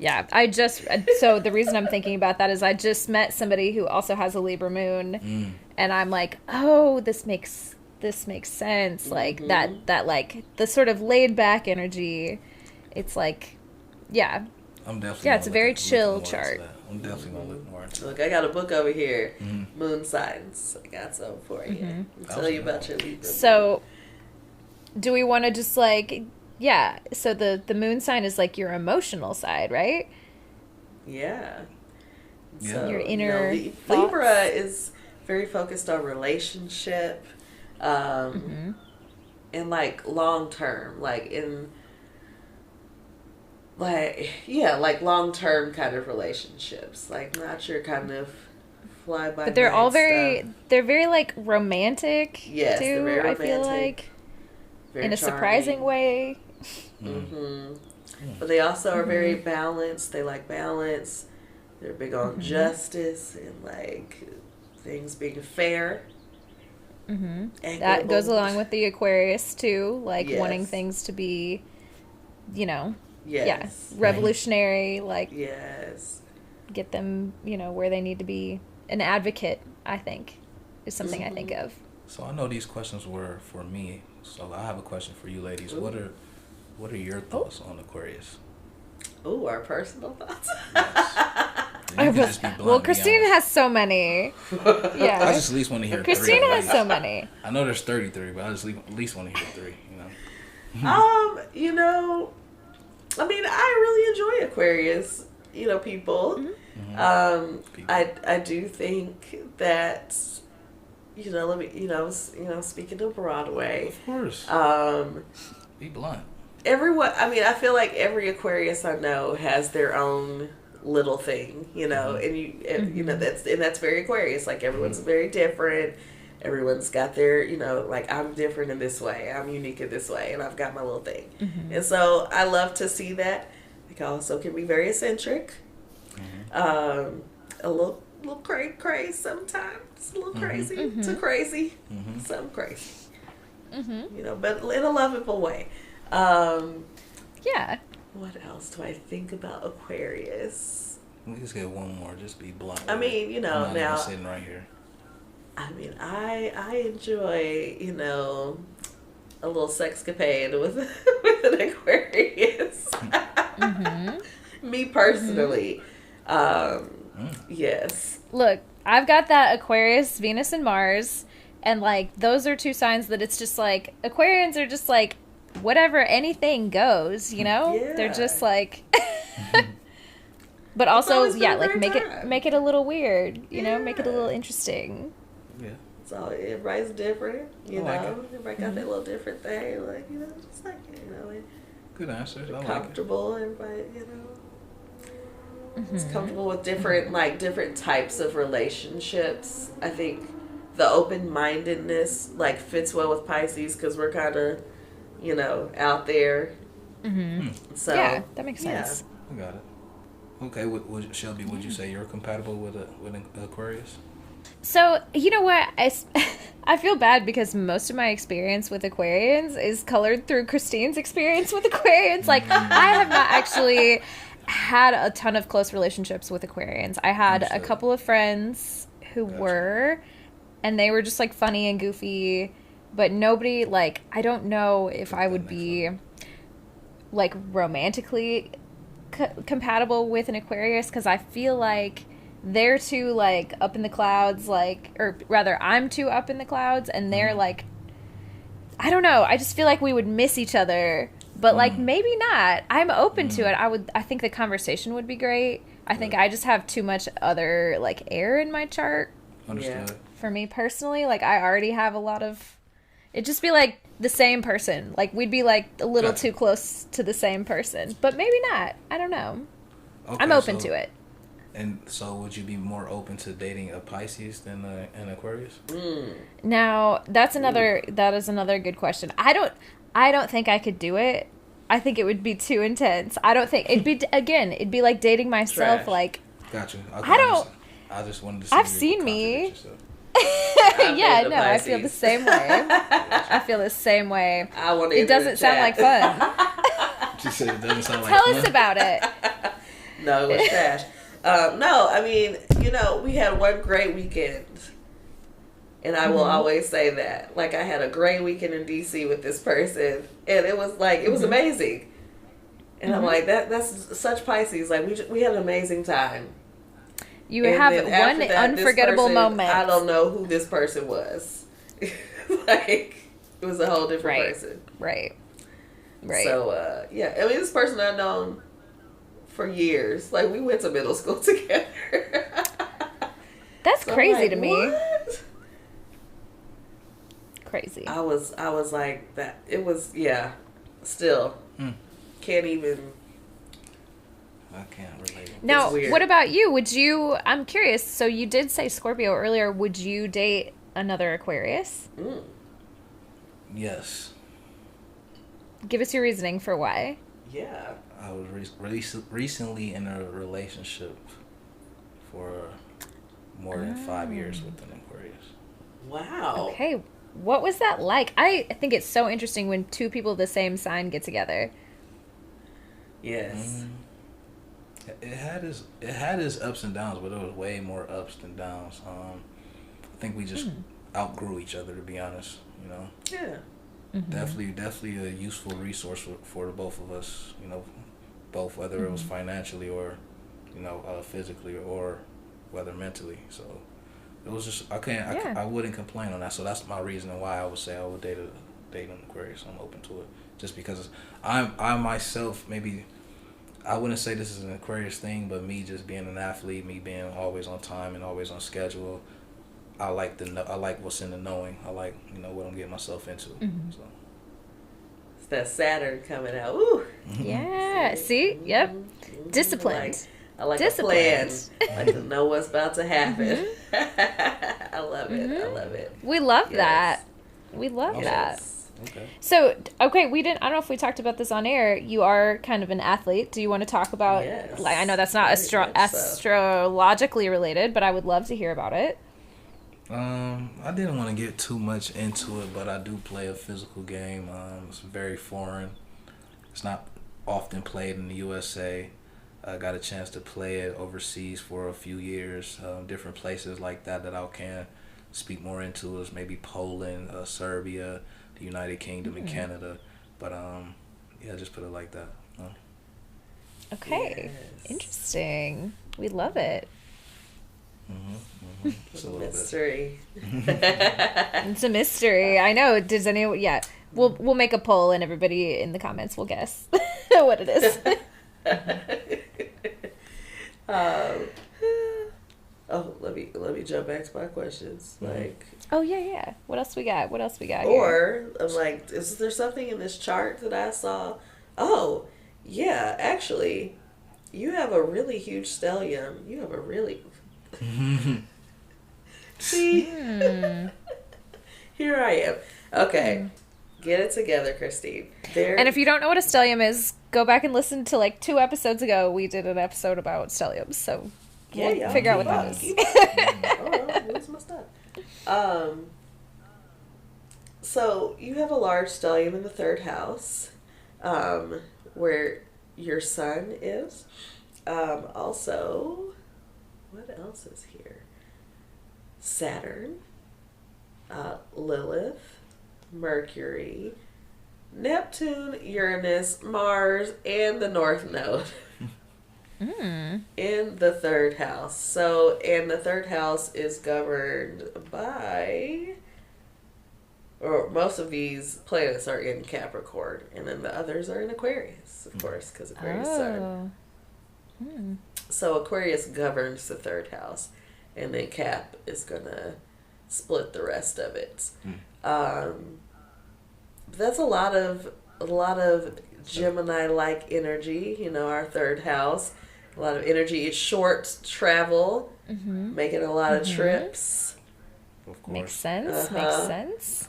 Yeah, so the reason I'm thinking about that is I just met somebody who also has a Libra moon, and I'm like, oh, this makes sense. Like that like the sort of laid back energy. It's like, yeah. I'm definitely Yeah, it's a very chill chart. I'm definitely gonna look more into Look, I got a book over here. Moon signs. I got some for you. Mm-hmm. I'll tell you about your Libra. So, do we want to just like, yeah? So the moon sign is like your emotional side, right? Yeah. Yeah. So, Your inner thoughts. Libra is very focused on relationship, and like long term, like long term kind of relationships, like not your kind of fly by. But they're all stuff. they're very like romantic. Yes, too, they're very romantic. I feel like Very in a charming. surprising way. But they also are very balanced. They like balance. They're big on justice and like things being fair. That goes along with the Aquarius too, like wanting Yes. things to be, Yes. revolutionary, like Yes. get them, where they need to be. An advocate, I think, is something I think of. So I know these questions were for me. So I have a question for you ladies. What are your thoughts on Aquarius? Ooh, our personal thoughts. Yes. You can just be blunt, Well, be Christina honest. has so many. Yeah. I just at least want to hear Christina three. has so many. I know there's 33, but I just at least want to hear three, I mean, I really enjoy Aquarius, people. I do think that, speaking to Broadway. Of course. Be blunt. I feel like every Aquarius I know has their own little thing, and that's very Aquarius. Like everyone's very different. Everyone's got their, like I'm different in this way. I'm unique in this way, and I've got my little thing. And so I love to see that. It also can be very eccentric, a little crazy sometimes, a little crazy, too crazy, some crazy, but in a lovable way. Yeah. What else do I think about Aquarius? We just get one more. Just be blunt. I mean, I'm not now even sitting right here. I mean, I enjoy, a little sexcapade with an Aquarius. Me personally, yes. Look, I've got that Aquarius, Venus, and Mars, and like those are two signs that it's just like Aquarians are just like whatever, anything goes, Yeah. They're just like but also always been a like great time. make it a little weird, make it a Yeah. little interesting. Yeah. So everybody's different, like it. Everybody got their little different thing, like, just like, Good answers. I like it. comfortable, everybody, it's comfortable with different types of relationships. I think the open-mindedness like fits well with Pisces because we're kind of out there. So Yeah, that makes sense. I got it. Okay, Shelby, would you say you're compatible with an Aquarius? So, you know what? I feel bad because most of my experience with Aquarians is colored through Christine's experience with Aquarians. Like, I have not actually had a ton of close relationships with Aquarians. I had a couple of friends who were, and they were just, like, funny and goofy, but nobody, like, I don't know if I would be, like, romantically compatible with an Aquarius because I feel like they're too like up in the clouds, like, or rather I'm too up in the clouds and they're like, I don't know, I just feel like we would miss each other, but like maybe not. I'm open to it. I think the conversation would be great. I think I just have too much other like air in my chart. Understood. For me personally, like I already have a lot of It'd just be like the same person. Like we'd be like a little too close to the same person, but maybe not. I don't know. Okay, I'm open to it. And so, would you be more open to dating a Pisces than an Aquarius? Now that is another good question. I don't think I could do it. I think it would be too intense. I don't think it'd be like dating myself. Trash. Like, Gotcha. Okay, I just wanted to see. I've seen me. Yeah, no, I feel the same way. I feel the same way. I want It doesn't sound like fun. She said it doesn't sound like Tell fun. us about it. No, it was trash. No, I mean, we had one great weekend. And I will always say that. Like, I had a great weekend in D.C. with this person. And it was like, it was amazing. And I'm like, that's such Pisces. Like, we had an amazing time. You have one unforgettable moment. I don't know who this person was. Like, it was a whole different person. Right. So, yeah. I mean, this person I've known for years. Like, we went to middle school together. That's so crazy like, to me. What? Crazy. I was like that. It was, yeah. Still. Can't even. I can't relate. Now, what about you? I'm curious. So you did say Scorpio earlier. Would you date another Aquarius? Yes. Give us your reasoning for why. Yeah. I was recently in a relationship for more than 5 years with an Aquarius. Wow. Okay. What was that like? I think it's so interesting when two people of the same sign get together. Yes. It had its ups and downs, but it was way more ups than downs. I think we just outgrew each other, to be honest. Yeah. Definitely a useful resource for the both of us. Both, whether it was financially or physically, or whether mentally. So it was just I wouldn't complain on that. So that's my reason why I would say I would date an Aquarius. I'm open to it, just because I myself, maybe I wouldn't say this is an Aquarius thing, but me just being an athlete, me being always on time and always on schedule, I like what's in the knowing. I like what I'm getting myself into. So It's that Saturn coming out. Ooh. Yeah. See? Yep. Disciplined. I like a plan. I like to know what's about to happen. I love it. I love it. We love that. We love that. okay. So, I don't know if we talked about this on air. You are kind of an athlete. Do you want to talk about, like, I know that's not astrologically related, but I would love to hear about it. I didn't want to get too much into it, but I do play a physical game. It's very foreign. It's not often played in the USA. I got a chance to play it overseas for a few years. Different places like that I can speak more into is maybe Poland, Serbia, the United Kingdom, and Canada. But just put it like that. Okay. Yes. Interesting. We love it. It's a little mystery. It's a mystery. I know. Does anyone? Yeah. We'll make a poll and everybody in the comments will guess what it is. Let me jump back to my questions. Like, oh yeah. What else we got? Or I'm like, is there something in this chart that I saw? Oh, yeah, actually, you have a really huge stellium. You have a really see. Here I am. Okay. Get it together, Christine. And if you don't know what a stellium is, go back and listen to like 2 episodes ago. We did an episode about stelliums, so we'll figure out what that is. Where's my stuff? So you have a large stellium in the 3rd house, where your sun is. Also, what else is here? Saturn, Lilith, Mercury, Neptune, Uranus, Mars, and the North Node in the 3rd house. So, and the 3rd house is governed by, or most of these planets are in Capricorn, and then the others are in Aquarius, of course, because Aquarius sun. So Aquarius governs the 3rd house, and then Cap is gonna split the rest of it. that's a lot of Gemini-like energy. You know, our third house, a lot of energy. It's short travel, making a lot of trips. Of course. Makes sense. Makes sense.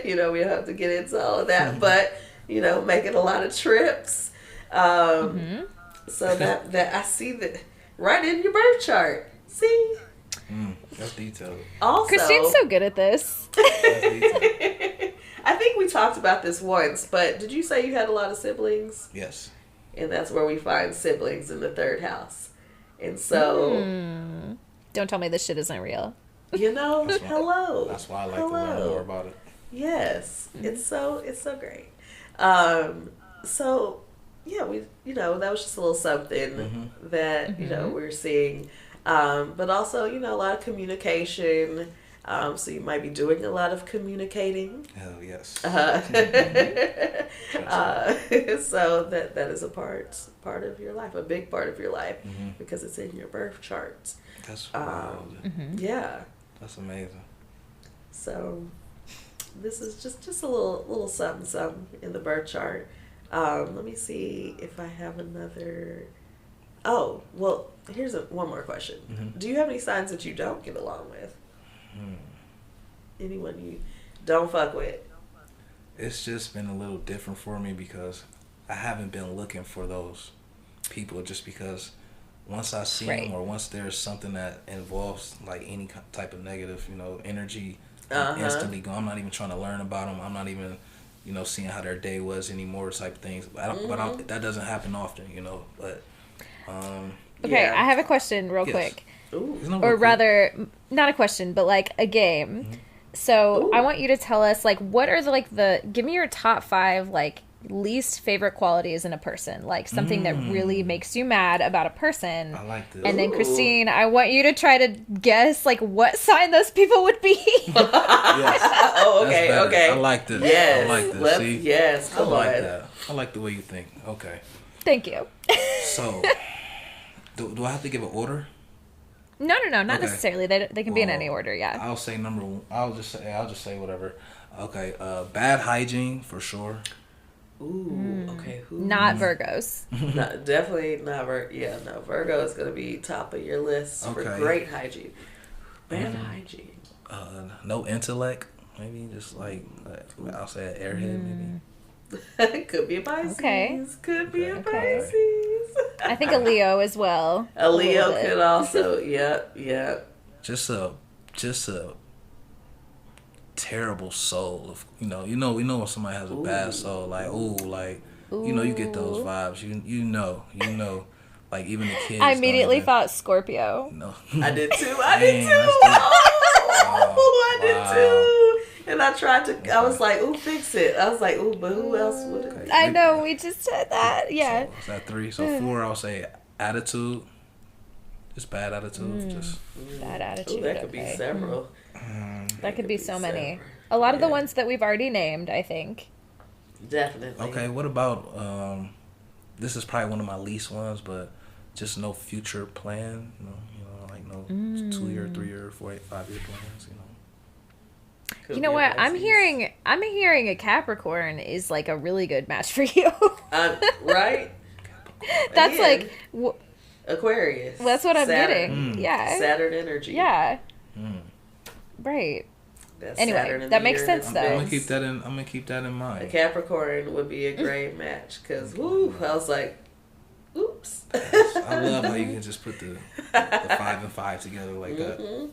You know, we don't have to get into all of that, but you know, making a lot of trips. So that I see that right in your birth chart. See. That's detailed. Also, Christine's so good at this. That's detailed. I think we talked about this once, but did you say you had a lot of siblings? Yes. And that's where we find siblings in the third house. And so, Don't tell me this shit isn't real. you know, hello. That's why I like to learn more about it. Yes, it's so great. So yeah, that was just a little something that you know we're seeing, but also a lot of communication. So you might be doing a lot of communicating. Hell yes. So that is a part of your life, a big part of your life, because it's in your birth chart. That's wild. Yeah. That's amazing. So this is just a little something in the birth chart. Let me see if I have another. Oh, well, here's one more question. Do you have any signs that you don't get along with? Anyone you don't fuck with? It's just been a little different for me because I haven't been looking for those people, just because once I see them, or once there's something that involves like any type of negative, energy, I'm instantly go. I'm not even trying to learn about them. I'm not even, seeing how their day was anymore, type of things. But that doesn't happen often, But Okay, I have a question real quick. Ooh. Rather, not a question, but like a game. So I want you to tell us, like, what are give me your top 5, like, least favorite qualities in a person, like something that really makes you mad about a person. I like this. And then Christine, I want you to try to guess like what sign those people would be. Yes. Oh, okay, okay. I like this. Yes. I like this. See? Yes, come I like on. that. I like the way you think. Okay. Thank you. So, do I have to give an order? No, not Okay. necessarily. They can be in any order. Yeah. I'll say number one. I'll just say whatever. Okay. Bad hygiene for sure. Ooh, okay. Not Virgos. Definitely not Virgo. Yeah, no. Virgo is going to be top of your list for great hygiene. Bad hygiene. No intellect. Maybe just like I'll say an airhead. Maybe. Could be a Pisces. Okay. Could be a Okay. Pisces. I think a Leo as well. A Leo could also. Yep. Just a terrible soul of we know when somebody has a bad soul, like you get those vibes, you know like even the kids. I immediately thought Scorpio. No. I did too. Dang, I did too. And I tried to. I was like, "Ooh, fix it." I was like, "Ooh, but who else would it?" I know, we just said that. Yeah. So is that 3? So 4, I'll say attitude. Just bad attitude. Just Bad attitude. Ooh, that could be several. That could be so many. A lot of the ones that we've already named, I think. Definitely. okay. What about this is probably one of my least ones, but just no future plan. Like no 2-year, 3-year, 4-, 5-year plans. Could You know be a what? I'm Pisces. hearing a Capricorn is like a really good match for you. Right? That's Again, like Aquarius. that's what I'm Saturn. getting. Yeah. Saturn energy. Yeah. Right. That's Anyway, Saturn in that the makes year sense, in though. I'm advance. gonna keep that in A mind. Capricorn would be a great match because, woo, I was like, oops. I love how you can just put the 5 and 5 together like that.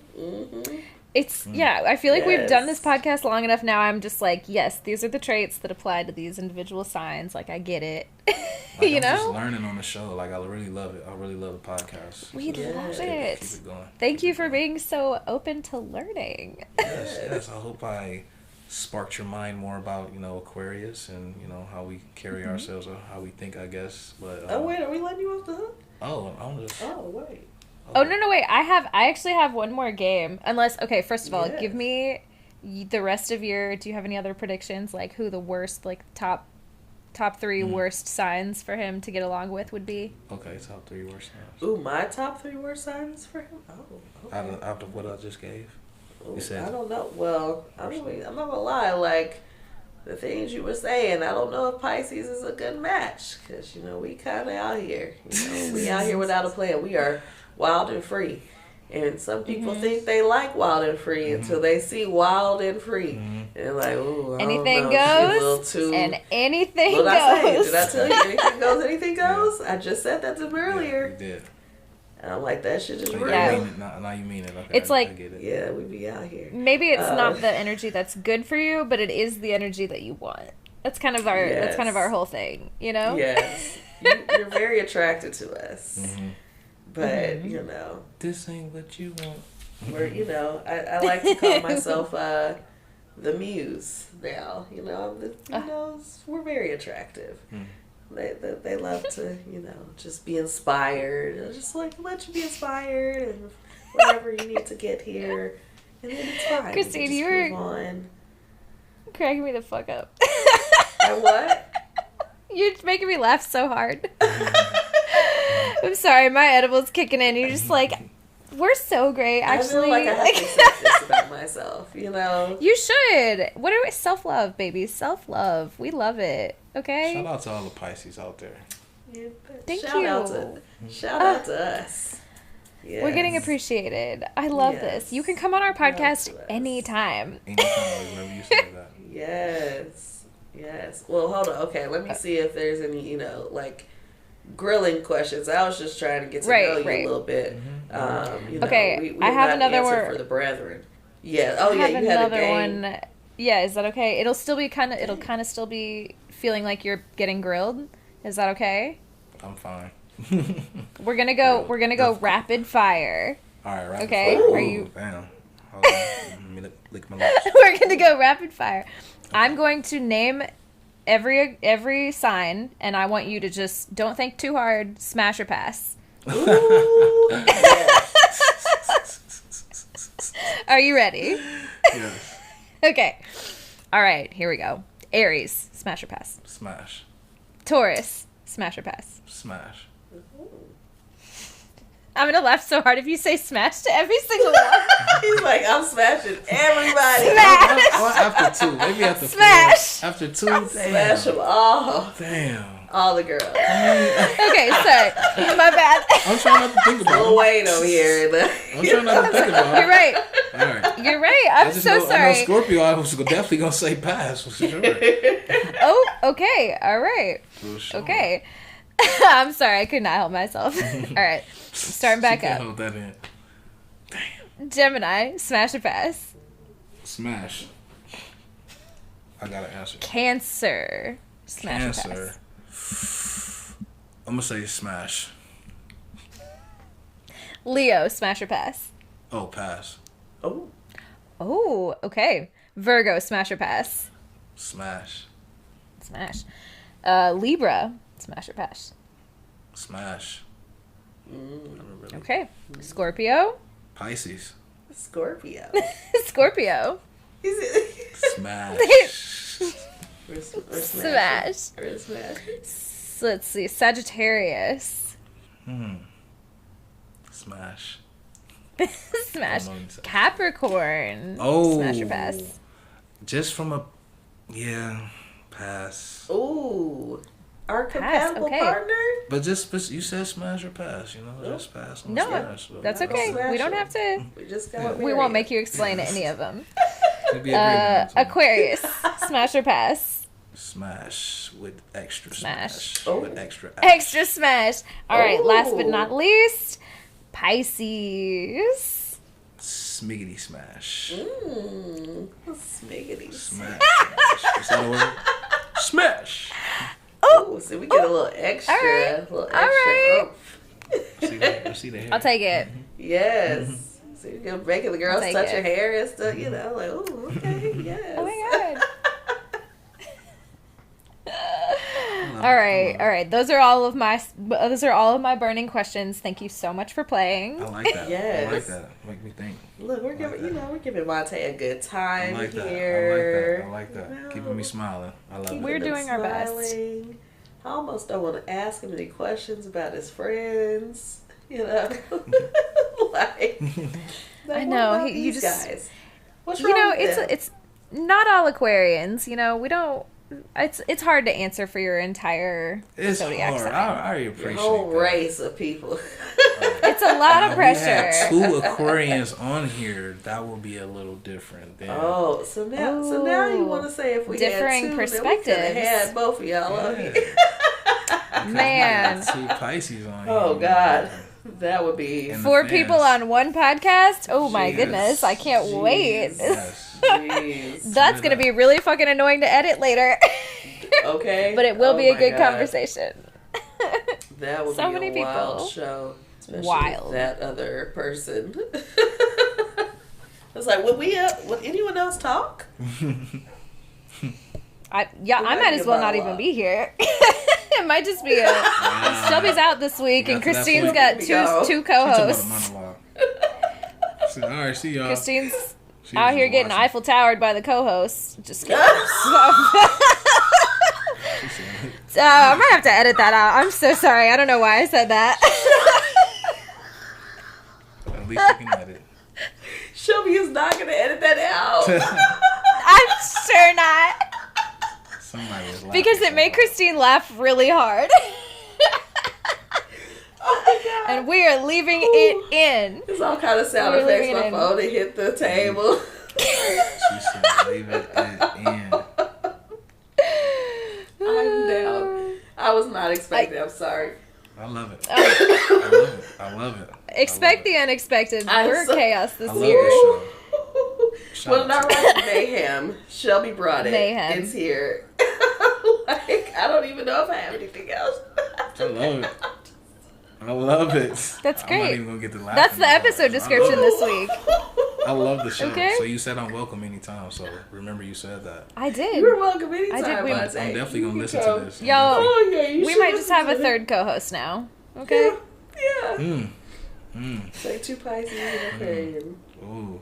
It's I feel like we've done this Yes. podcast long enough now. I'm just like, yes, these are the traits that apply to these individual signs. Like, I get it. Like, You I'm just know? learning on the show. Like, I really love it. I really love the podcast. We Yeah. love Keep it. it going. Thank you for being so open to learning. Yes. I hope I sparked your mind more about Aquarius and how we carry ourselves or how we think, I guess. But Oh, wait, are we letting you off the hook? I'm just Oh, wait. Oh, no, wait. I actually have one more game. Unless, okay, first of all, Yes. give me the rest of your, do you have any other predictions? Like who the worst, like top 3 worst signs for him to get along with would be? okay. Top 3 worst signs Ooh, my top 3 worst signs for him? Oh, okay. out of what I just gave. You said I don't know. Well, I'm not gonna lie. Like the things you were saying, I don't know if Pisces is a good match because we kind of out here. We out here without a plan. We are wild and free, and some people think they like wild and free until they see wild and free, and they're like, "Ooh, Anything I don't know. She's a little goes, too." and anything What did I say? goes. Did I tell you anything goes? Anything goes. I just said that to him earlier. You did. And I'm like, that shit is real. Yeah. You mean it. Now you mean it. Okay, It's like- I get it. Yeah, we be out here. Maybe it's not the energy that's good for you, but it is the energy that you want. That's kind of our whole thing, Yes. You're very attracted to us. But, This ain't what you want. we're, I like to call myself the muse now. We're very attractive. They love to, just be inspired. Just like, let you be inspired and whatever you need to get here. And then it's fine. Christine, you you're move on. cracking me the fuck up. And what? You're making me laugh so hard. I'm sorry, my edible's kicking in. You're just like, we're so great, actually. I feel like I have to accept this about myself, You should. What are we? Self-love, baby. Self-love. We love it. Okay? Shout out to all the Pisces out there. Yeah, Thank shout you. Shout out to us. Yes. We're getting appreciated. I love this. You can come on our podcast to us. anytime. Anytime, whenever you say that. Yes. Well, hold on. Okay, let me see if there's any, grilling questions. I was just trying to get to know you a little bit. Okay, we I have not another answered one for the brethren. Yeah. Oh, I yeah. have You had a another game. one. Yeah, is that okay? It'll still be kind of. It'll kind of still be feeling like you're getting grilled. Is that okay? I'm fine. We're gonna go. We're gonna go rapid fire. All right, right. Okay, Ooh. are you? Damn. Hold on. Let me lick my lips. We're gonna go rapid fire. I'm going to name every sign, and I want you to just don't think too hard. Smash or pass. Ooh. Yes. Are you ready? Yes. Okay. All right. Here we go. Aries. Smash or pass. Smash. Taurus. Smash or pass. Smash. I'm gonna laugh so hard if you say smash to every single one. He's like, I'm smashing everybody. Smash. Well, after two. Maybe after Smash. four. After two. Damn. Smash them all. Damn. All the girls. Okay, sorry. My bad. I'm trying not to think about Lil it. Wayne over here. I'm trying not to think about it. You're right. All right. You're right. I'm I just so know, I sorry. know Scorpio, I was definitely going to say pass for sure. Oh, okay. All right. For sure. Okay. I'm sorry. I could not help myself. All right. Starting back She can't up. hold that in. Gemini. Smash or pass. Smash. I got to answer. Cancer. Smash or Cancer. pass. I'm going to say smash. Leo. Smash or pass. Oh, pass. Oh. Oh, okay. Virgo. Smash or pass. Smash. Smash. Libra. Smash or pass. Smash. Okay. Scorpio. Pisces. Scorpio. Scorpio. Smash. We're Smash. We're smash. Let's see. Sagittarius. Smash. Smash. Don't know what you said. Capricorn. Oh. Smash or pass. Just from a... Yeah. Pass. Ooh. Our Pass, compatible okay. partner? But you said smash or pass, just pass on No, smash. that's Not okay. smash We don't them. have to. We just got We won't make you explain any of them. Maybe agreement. Aquarius. Smash or pass. Smash with extra Smash. smash. Oh. With extra Extra smash. All right. Last but Ooh. not least, Pisces. Smiggity smash. Smiggity. Smash. Is that a word? Smash. Oh, so we get a little extra. All right. A little extra. All right. See the hair. I'll take it. Yes. So you're making the girls I'll take touch it. your hair and stuff, like, oh, okay, yes. Oh my god. All right. Those are all of my burning questions. Thank you so much for playing. I like that. Yes. I like that. Make me think. Look, we're giving Monté a good time I like that. here. I like that. You know? Keeping me smiling. I love We're it. doing our best. Smiling. I almost don't want to ask him any questions about his friends. Like, I what know, about you these just- guys? What's wrong with them? it's not all Aquarians. We don't. It's hard to answer for your entire zodiac hard. sign. I appreciate Your whole that. race of people. It's a lot of pressure. We had 2 Aquarians on here. That will be a little different. Then. Oh, so now you want to say if we differing had 2, perspectives. then we could have had both of y'all on here. Man. 2 Pisces on here. Oh God, that would be 4 people on one podcast. Oh my Jeez. goodness, I can't wait. Yes. Jeez. That's gonna be really fucking annoying to edit later. Okay, But it will be a my good God. conversation. That would So be many a wild people. show. Especially Wild. with that other person. It's like, would anyone else talk? I might as well not even be here. It might just be Shelby's out this week, and Christine's got two co-hosts. All right, see y'all. Christine's She out was here getting watching. Eiffel Towered by the co-hosts. Just kidding. I might have to edit that out. I'm so sorry. I don't know why I said that. At least you can edit. Shelby is not going to edit that out. I'm sure not. Somebody was laughing Because it made Christine laugh really hard. Oh my God. And we are leaving it in. There's all kind of sound We're effects. leaving My it in. phone it hit the table. She said, "Leave it in." I'm down. I was not expecting. I'm sorry. I love it. Oh. I love it. Expect the unexpected. We're chaos this I love year. this show. Shout Well, out not to right. Mayhem. Shelby brought it. Mayhem. It's here. Like, I don't even know if I have anything else. I love it. I love it. That's I'm not great. even gonna get to laughing That's the about it. episode description this week. I love the show. Okay. So you said I'm welcome anytime. So remember you said that. I did. You're welcome anytime. I did. I'm definitely gonna listen to this. Yo, Oh, yeah, you we should might just listen have a to it. third co-host now. Okay? Yeah. Mm. Say 2 Pisces and Aquarian. Ooh.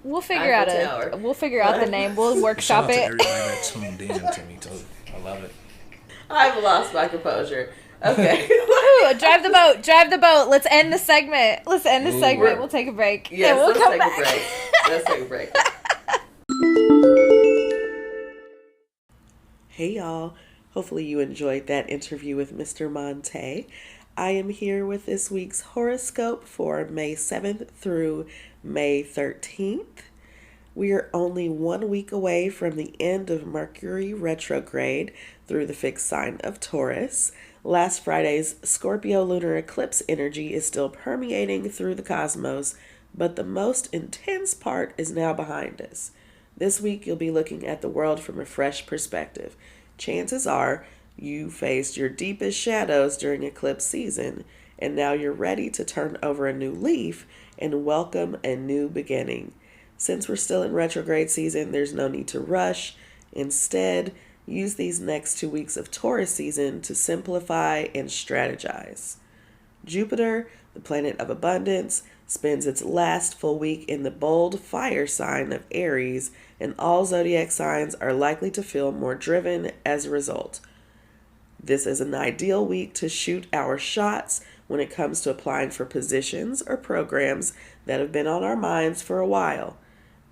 We'll figure Eiffel out Tower. We'll figure out the name. We'll Shout workshop out to it. everybody that tuned in to me too. I love it. I've lost my composure. Okay. Ooh, drive the boat. Drive the boat. Let's end the segment. Ooh. We'll take a break. Yes, and we'll let's come take back. a break. Let's take a break. Hey y'all. Hopefully you enjoyed that interview with Mr. Monté. I am here with this week's horoscope for May 7th through May 13th. We are only 1 week away from the end of Mercury retrograde through the fixed sign of Taurus. Last Friday's Scorpio lunar eclipse energy is still permeating through the cosmos, but the most intense part is now behind us. This week you'll be looking at the world from a fresh perspective. Chances are you faced your deepest shadows during eclipse season, and now you're ready to turn over a new leaf and welcome a new beginning. Since we're still in retrograde season, there's no need to rush. Instead, use these next 2 weeks of Taurus season to simplify and strategize. Jupiter, the planet of abundance, spends its last full week in the bold fire sign of Aries, and all zodiac signs are likely to feel more driven as a result. This is an ideal week to shoot our shots when it comes to applying for positions or programs that have been on our minds for a while.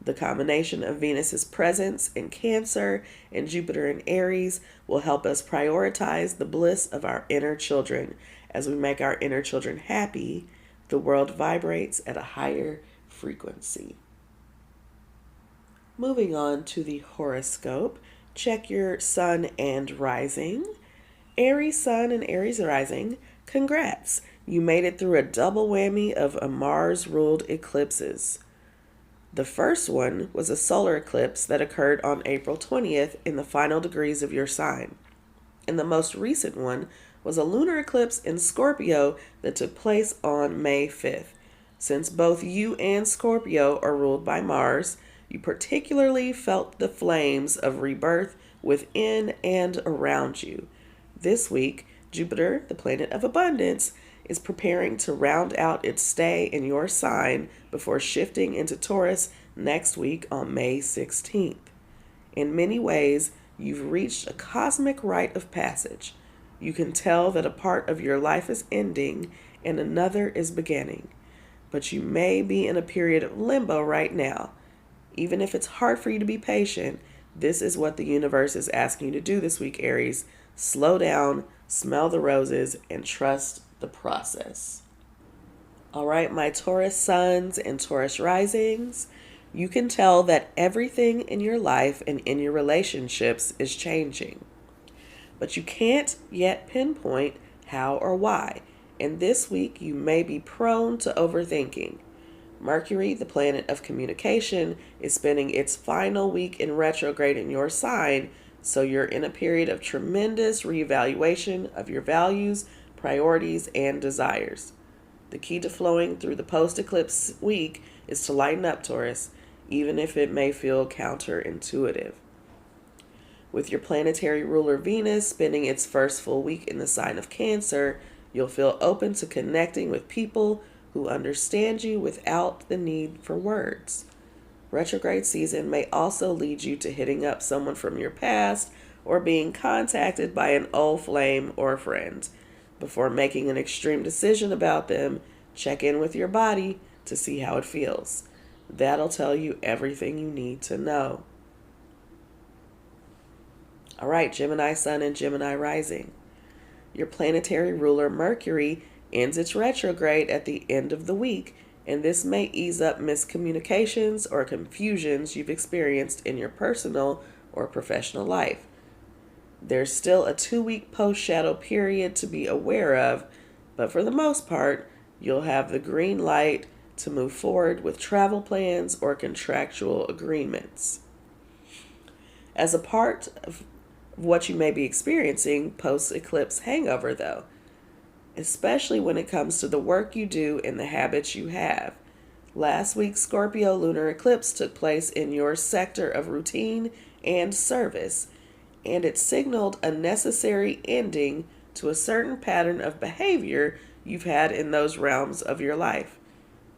The combination of Venus's presence in Cancer and Jupiter in Aries will help us prioritize the bliss of our inner children. As we make our inner children happy, the world vibrates at a higher frequency. Moving on to the horoscope, check your sun and rising. Aries sun and Aries rising, congrats! You made it through a double whammy of a Mars-ruled eclipses. The first one was a solar eclipse that occurred on April 20th in the final degrees of your sign. And the most recent one was a lunar eclipse in Scorpio that took place on May 5th. Since both you and Scorpio are ruled by Mars, you particularly felt the flames of rebirth within and around you. This week, Jupiter, the planet of abundance, is preparing to round out its stay in your sign before shifting into Taurus next week on May 16th. In many ways, you've reached a cosmic rite of passage. You can tell that a part of your life is ending and another is beginning. But you may be in a period of limbo right now. Even if it's hard for you to be patient, this is what the universe is asking you to do this week, Aries. Slow down, smell the roses, and trust the process. All right, my Taurus suns and Taurus risings, you can tell that everything in your life and in your relationships is changing. But you can't yet pinpoint how or why. And this week, you may be prone to overthinking. Mercury, the planet of communication, is spending its final week in retrograde in your sign, so you're in a period of tremendous reevaluation of your values, priorities, and desires. The key to flowing through the post-eclipse week is to lighten up, Taurus, even if it may feel counterintuitive. With your planetary ruler Venus spending its first full week in the sign of Cancer, you'll feel open to connecting with people who understand you without the need for words. Retrograde season may also lead you to hitting up someone from your past or being contacted by an old flame or friend. Before making an extreme decision about them, check in with your body to see how it feels. That'll tell you everything you need to know. All right, Gemini Sun and Gemini Rising. Your planetary ruler Mercury ends its retrograde at the end of the week, and this may ease up miscommunications or confusions you've experienced in your personal or professional life. There's still a 2-week post-shadow period to be aware of, but for the most part, you'll have the green light to move forward with travel plans or contractual agreements. As a part of what you may be experiencing post-eclipse hangover, though, especially when it comes to the work you do and the habits you have. Last week's Scorpio lunar eclipse took place in your sector of routine and service, and it signaled a necessary ending to a certain pattern of behavior you've had in those realms of your life.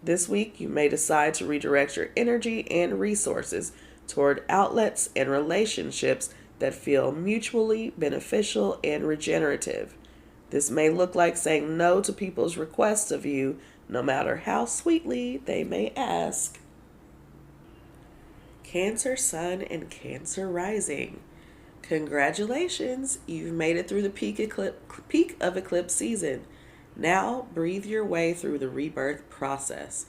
This week, you may decide to redirect your energy and resources toward outlets and relationships that feel mutually beneficial and regenerative. This may look like saying no to people's requests of you, no matter how sweetly they may ask. Cancer Sun and Cancer Rising. Congratulations, you've made it through the peak of eclipse season. Now breathe your way through the rebirth process.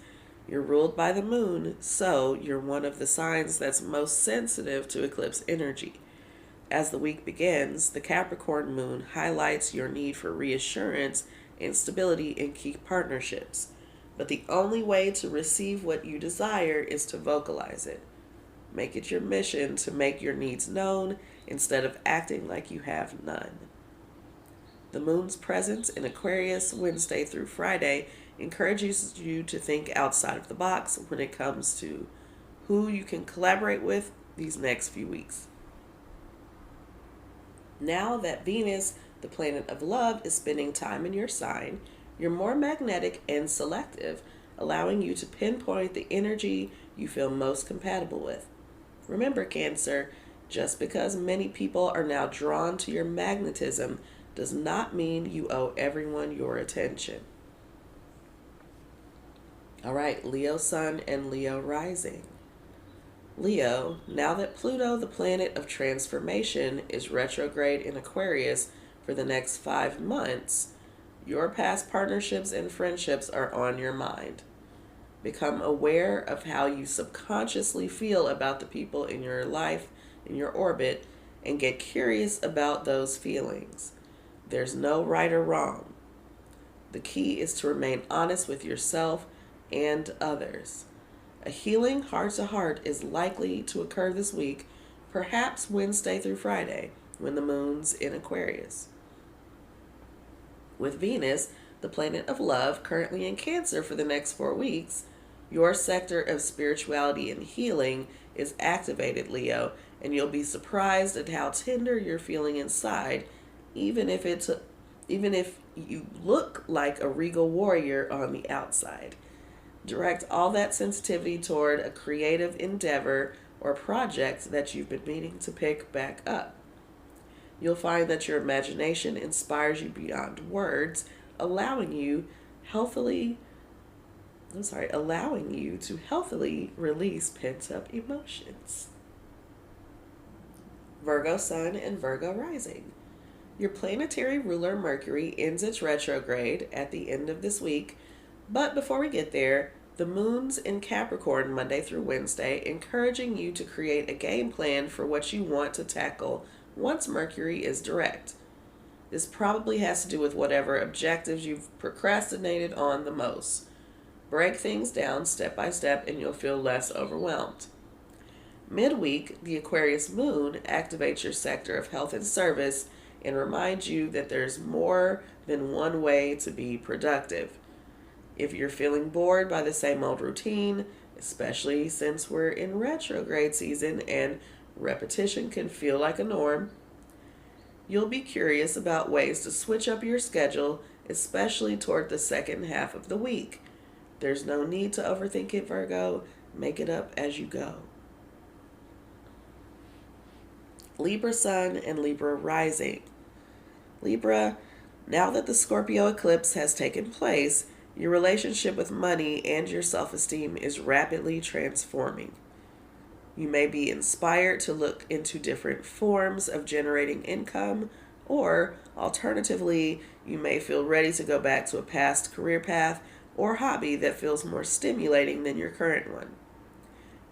You're ruled by the moon, so you're one of the signs that's most sensitive to eclipse energy. As the week begins, the Capricorn moon highlights your need for reassurance and stability in key partnerships. But the only way to receive what you desire is to vocalize it. Make it your mission to make your needs known instead of acting like you have none. The moon's presence in Aquarius Wednesday through Friday encourages you to think outside of the box when it comes to who you can collaborate with these next few weeks. Now that Venus, the planet of love, is spending time in your sign, you're more magnetic and selective, allowing you to pinpoint the energy you feel most compatible with. Remember, Cancer, just because many people are now drawn to your magnetism does not mean you owe everyone your attention. All right, Leo Sun and Leo Rising. Leo, now that Pluto, the planet of transformation, is retrograde in Aquarius for the next 5 months, your past partnerships and friendships are on your mind. Become aware of how you subconsciously feel about the people in your life, in your orbit, and get curious about those feelings. There's no right or wrong. The key is to remain honest with yourself and others. A healing heart-to-heart is likely to occur this week, perhaps Wednesday through Friday, when the moon's in Aquarius. With Venus, the planet of love, currently in Cancer for the next 4 weeks, your sector of spirituality and healing is activated, Leo, and you'll be surprised at how tender you're feeling inside, even if you look like a regal warrior on the outside. Direct all that sensitivity toward a creative endeavor or project that you've been meaning to pick back up. You'll find that your imagination inspires you beyond words, allowing you healthily allowing you to healthily release pent-up emotions. Virgo Sun and Virgo Rising. Your planetary ruler Mercury ends its retrograde at the end of this week, but before we get there, the moon's in Capricorn Monday through Wednesday, encouraging you to create a game plan for what you want to tackle once Mercury is direct. This probably has to do with whatever objectives you've procrastinated on the most. Break things down step by step and you'll feel less overwhelmed. Midweek, the Aquarius moon activates your sector of health and service and reminds you that there's more than one way to be productive. If you're feeling bored by the same old routine, especially since we're in retrograde season and repetition can feel like a norm, you'll be curious about ways to switch up your schedule, especially toward the second half of the week. There's no need to overthink it, Virgo. Make it up as you go. Libra Sun and Libra Rising. Libra, now that the Scorpio eclipse has taken place, your relationship with money and your self-esteem is rapidly transforming. You may be inspired to look into different forms of generating income, or alternatively, you may feel ready to go back to a past career path or hobby that feels more stimulating than your current one.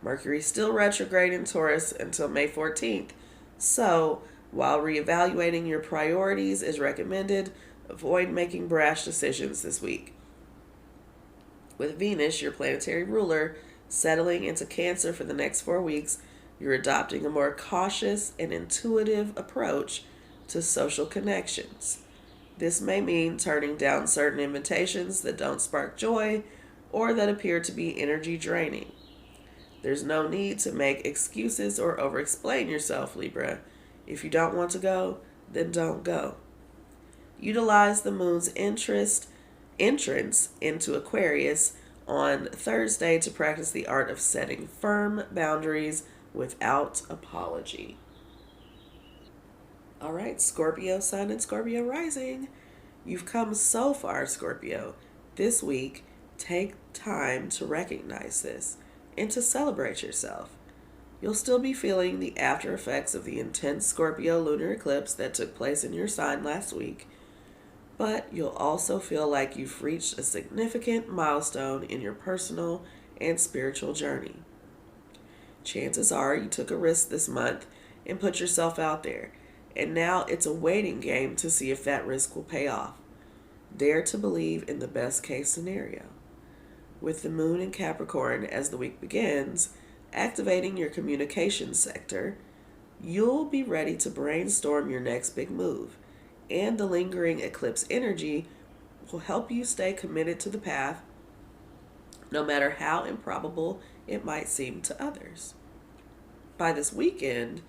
Mercury still retrograde in Taurus until May 14th, so while reevaluating your priorities is recommended, avoid making brash decisions this week. With Venus, your planetary ruler, settling into Cancer for the next 4 weeks, you're adopting a more cautious and intuitive approach to social connections. This may mean turning down certain invitations that don't spark joy or that appear to be energy draining. There's no need to make excuses or over-explain yourself, Libra. If you don't want to go, then don't go. Utilize the moon's entrance into Aquarius on Thursday to practice the art of setting firm boundaries without apology. All right, Scorpio Sun and Scorpio Rising. You've come so far, Scorpio. This week, take time to recognize this and to celebrate yourself. You'll still be feeling the after effects of the intense Scorpio lunar eclipse that took place in your sign last week, but you'll also feel like you've reached a significant milestone in your personal and spiritual journey. Chances are you took a risk this month and put yourself out there, and now it's a waiting game to see if that risk will pay off. Dare to believe in the best case scenario. With the moon in Capricorn as the week begins, activating your communication sector, you'll be ready to brainstorm your next big move, and the lingering eclipse energy will help you stay committed to the path, no matter how improbable it might seem to others. By this weekend,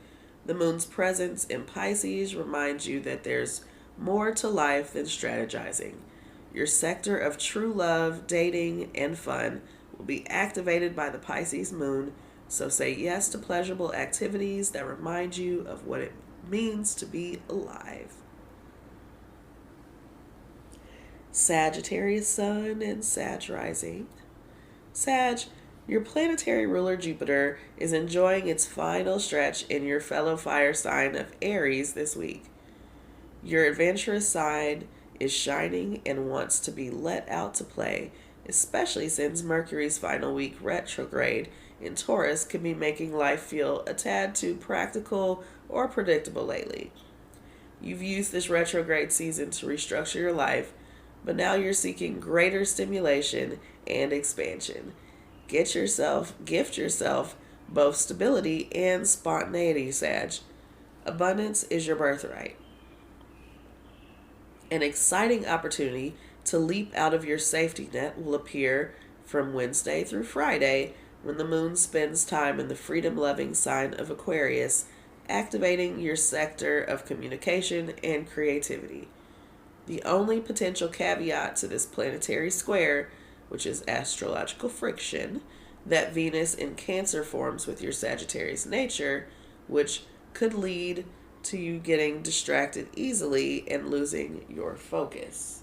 the moon's presence in Pisces reminds you that there's more to life than strategizing. Your sector of true love, dating, and fun will be activated by the Pisces moon, so say yes to pleasurable activities that remind you of what it means to be alive. Sagittarius Sun and Sag Rising. Sag, your planetary ruler Jupiter is enjoying its final stretch in your fellow fire sign of Aries this week. Your adventurous side is shining and wants to be let out to play, especially since Mercury's final week retrograde in Taurus can be making life feel a tad too practical or predictable lately. You've used this retrograde season to restructure your life, but now you're seeking greater stimulation and expansion. Gift yourself both stability and spontaneity, Sag. Abundance is your birthright. An exciting opportunity to leap out of your safety net will appear from Wednesday through Friday when the moon spends time in the freedom-loving sign of Aquarius, activating your sector of communication and creativity. The only potential caveat to this planetary square, which is astrological friction, that Venus in Cancer forms with your Sagittarius nature, which could lead to you getting distracted easily and losing your focus.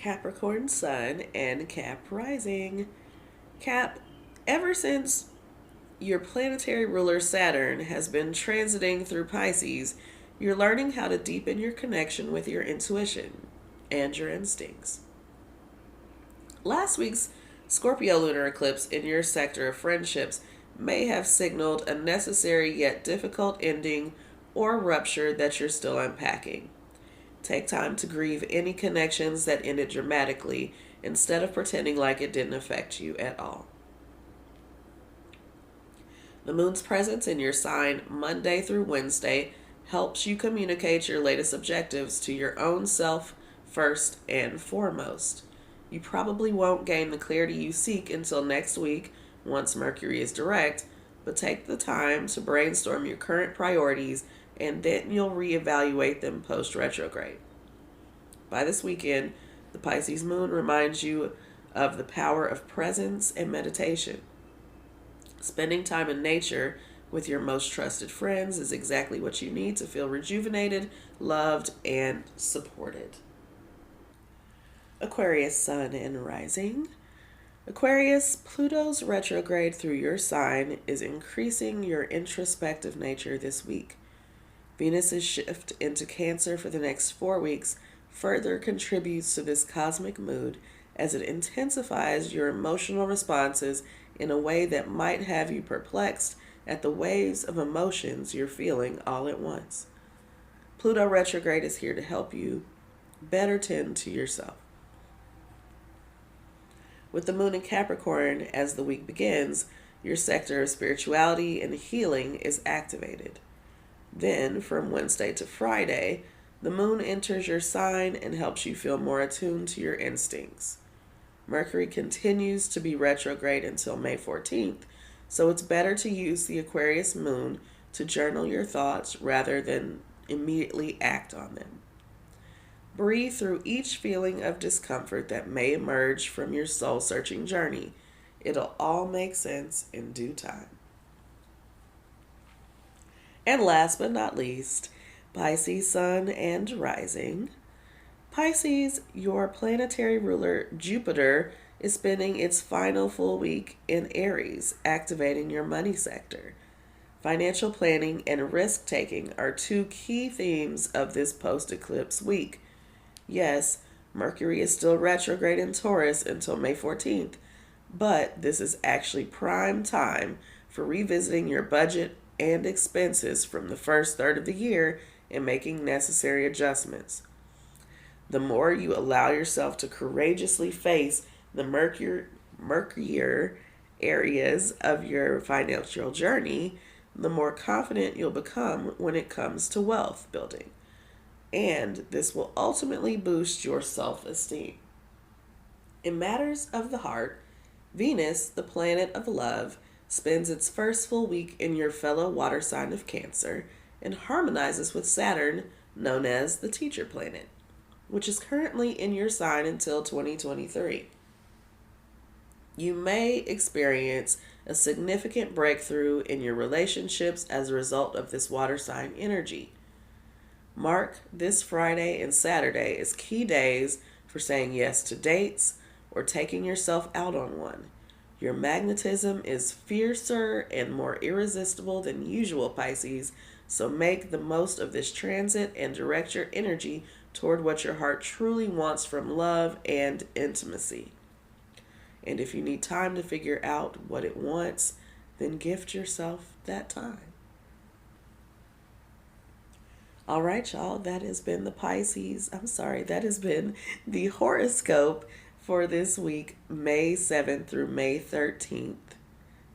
Capricorn Sun and Cap Rising. Cap, ever since your planetary ruler Saturn has been transiting through Pisces, you're learning how to deepen your connection with your intuition and your instincts. Last week's Scorpio lunar eclipse in your sector of friendships may have signaled a necessary yet difficult ending or rupture that you're still unpacking. Take time to grieve any connections that ended dramatically instead of pretending like it didn't affect you at all. The moon's presence in your sign Monday through Wednesday helps you communicate your latest objectives to your own self first and foremost. You probably won't gain the clarity you seek until next week once Mercury is direct, but take the time to brainstorm your current priorities and then you'll reevaluate them post-retrograde. By this weekend, the Pisces moon reminds you of the power of presence and meditation. Spending time in nature with your most trusted friends is exactly what you need to feel rejuvenated, loved, and supported. Aquarius Sun and Rising. Aquarius, Pluto's retrograde through your sign is increasing your introspective nature this week. Venus's shift into Cancer for the next 4 weeks further contributes to this cosmic mood as it intensifies your emotional responses in a way that might have you perplexed at the waves of emotions you're feeling all at once. Pluto retrograde is here to help you better tend to yourself. With the moon in Capricorn as the week begins, your sector of spirituality and healing is activated. Then, from Wednesday to Friday, the moon enters your sign and helps you feel more attuned to your instincts. Mercury continues to be retrograde until May 14th, so it's better to use the Aquarius moon to journal your thoughts rather than immediately act on them. Breathe through each feeling of discomfort that may emerge from your soul-searching journey. It'll all make sense in due time. And last but not least, Pisces Sun and Rising. Pisces, your planetary ruler Jupiter is spending its final full week in Aries, activating your money sector. Financial planning and risk-taking are two key themes of this post-eclipse week. Yes, Mercury is still retrograde in Taurus until May 14th, but this is actually prime time for revisiting your budget and expenses from the first third of the year and making necessary adjustments. The more you allow yourself to courageously face the murkier areas of your financial journey, the more confident you'll become when it comes to wealth building. And this will ultimately boost your self-esteem. In matters of the heart, Venus, the planet of love, spends its first full week in your fellow water sign of Cancer and harmonizes with Saturn, known as the teacher planet, which is currently in your sign until 2023. You may experience a significant breakthrough in your relationships as a result of this water sign energy. Mark this Friday and Saturday as key days for saying yes to dates or taking yourself out on one. Your magnetism is fiercer and more irresistible than usual, Pisces, so make the most of this transit and direct your energy toward what your heart truly wants from love and intimacy. And if you need time to figure out what it wants, then gift yourself that time. All right, y'all, that has been the horoscope for this week, May 7th through May 13th.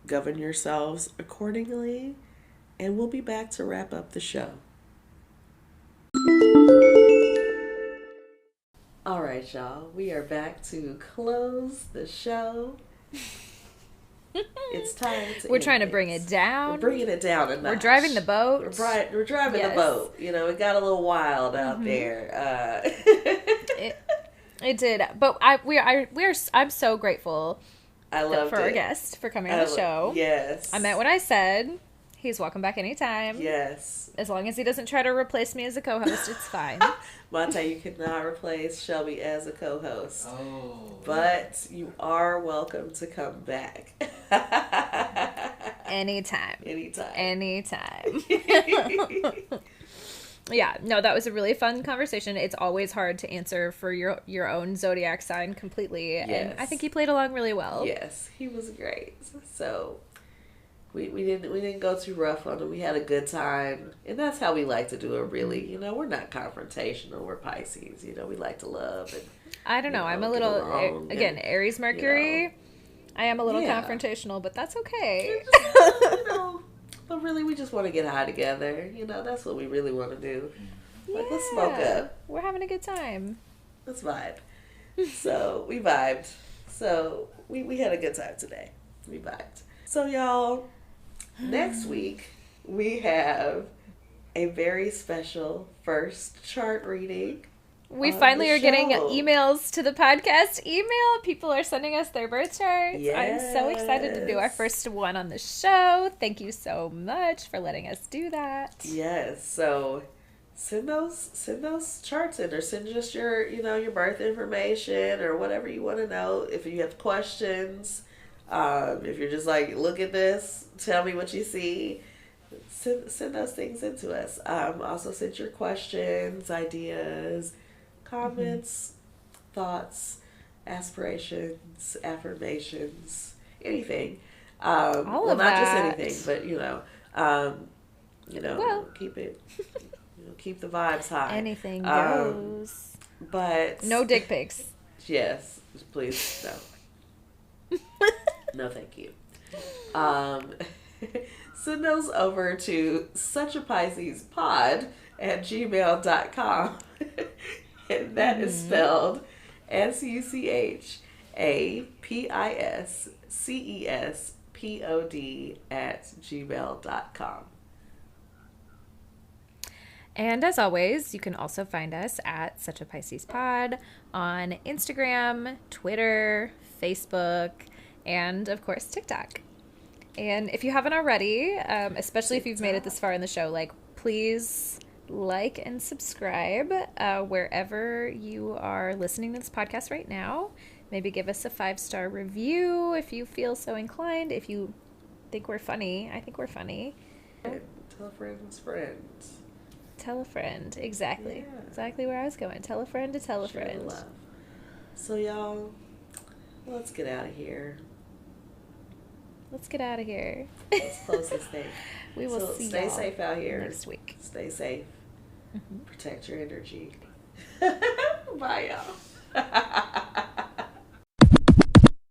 Govern yourselves accordingly, and we'll be back to wrap up the show. All right, y'all, we are back to close the show. It's time to We're trying to bring it down. We're bringing it down a notch. We're driving the boat. We're driving the boat. You know, it got a little wild out there. It did, but I'm so grateful. I loved for our guest for coming on the show. Yes, I meant what I said. He's welcome back anytime. Yes. As long as he doesn't try to replace me as a co-host, it's fine. Monté, you cannot replace Shelby as a co-host. Oh. But you are welcome to come back. Anytime. Anytime. Yeah, no, that was a really fun conversation. It's always hard to answer for your own zodiac sign completely. Yes. And I think he played along really well. Yes, he was great. So we didn't go too rough on him. We had a good time. And that's how we like to do it, really. You know, we're not confrontational. We're Pisces. You know, we like to love. And I don't know. I'm a little, again, Aries Mercury. You know, I am a little confrontational, but that's okay. you know, but really, we just want to get high together. You know, that's what we really want to do. Like, let's smoke up. We're having a good time. Let's vibe. So, we vibed. So, we had a good time today. We vibed. So, y'all, next week, we have a very special first chart reading. We finally are getting emails to the podcast email. People are sending us their birth charts. Yes. I'm so excited to do our first one on the show. Thank you so much for letting us do that. Yes. So send those charts in, or send just your birth information or whatever you want to know. If you have questions, if you're just like, look at this, tell me what you see. Send those things into us. Also send your questions, ideas, comments, thoughts, aspirations, affirmations, anything. All of not that. just anything, but keep it, keep the vibes high. Anything goes. But No dick pics. Yes, please no. No, thank you. Send those over to suchapiscespod@gmail.com. And that is spelled SUCHAPISCESPOD@gmail.com. And as always, you can also find us at Such a Pisces Pod on Instagram, Twitter, Facebook, and of course TikTok. And if you haven't already, especially if you've made it this far in the show, please like and subscribe wherever you are listening to this podcast right now. Maybe give us a 5-star review if you feel so inclined. If you think we're funny, I think we're funny. Tell a friend's friend. Tell a friend. Exactly. Yeah. Exactly where I was going. Tell a friend to tell a Share friend. love. So y'all, let's get out of here. Let's get out of here. Let's close this thing. We will see Stay y'all safe out here. next week. Stay safe. Mm-hmm. Protect your energy. Bye, y'all.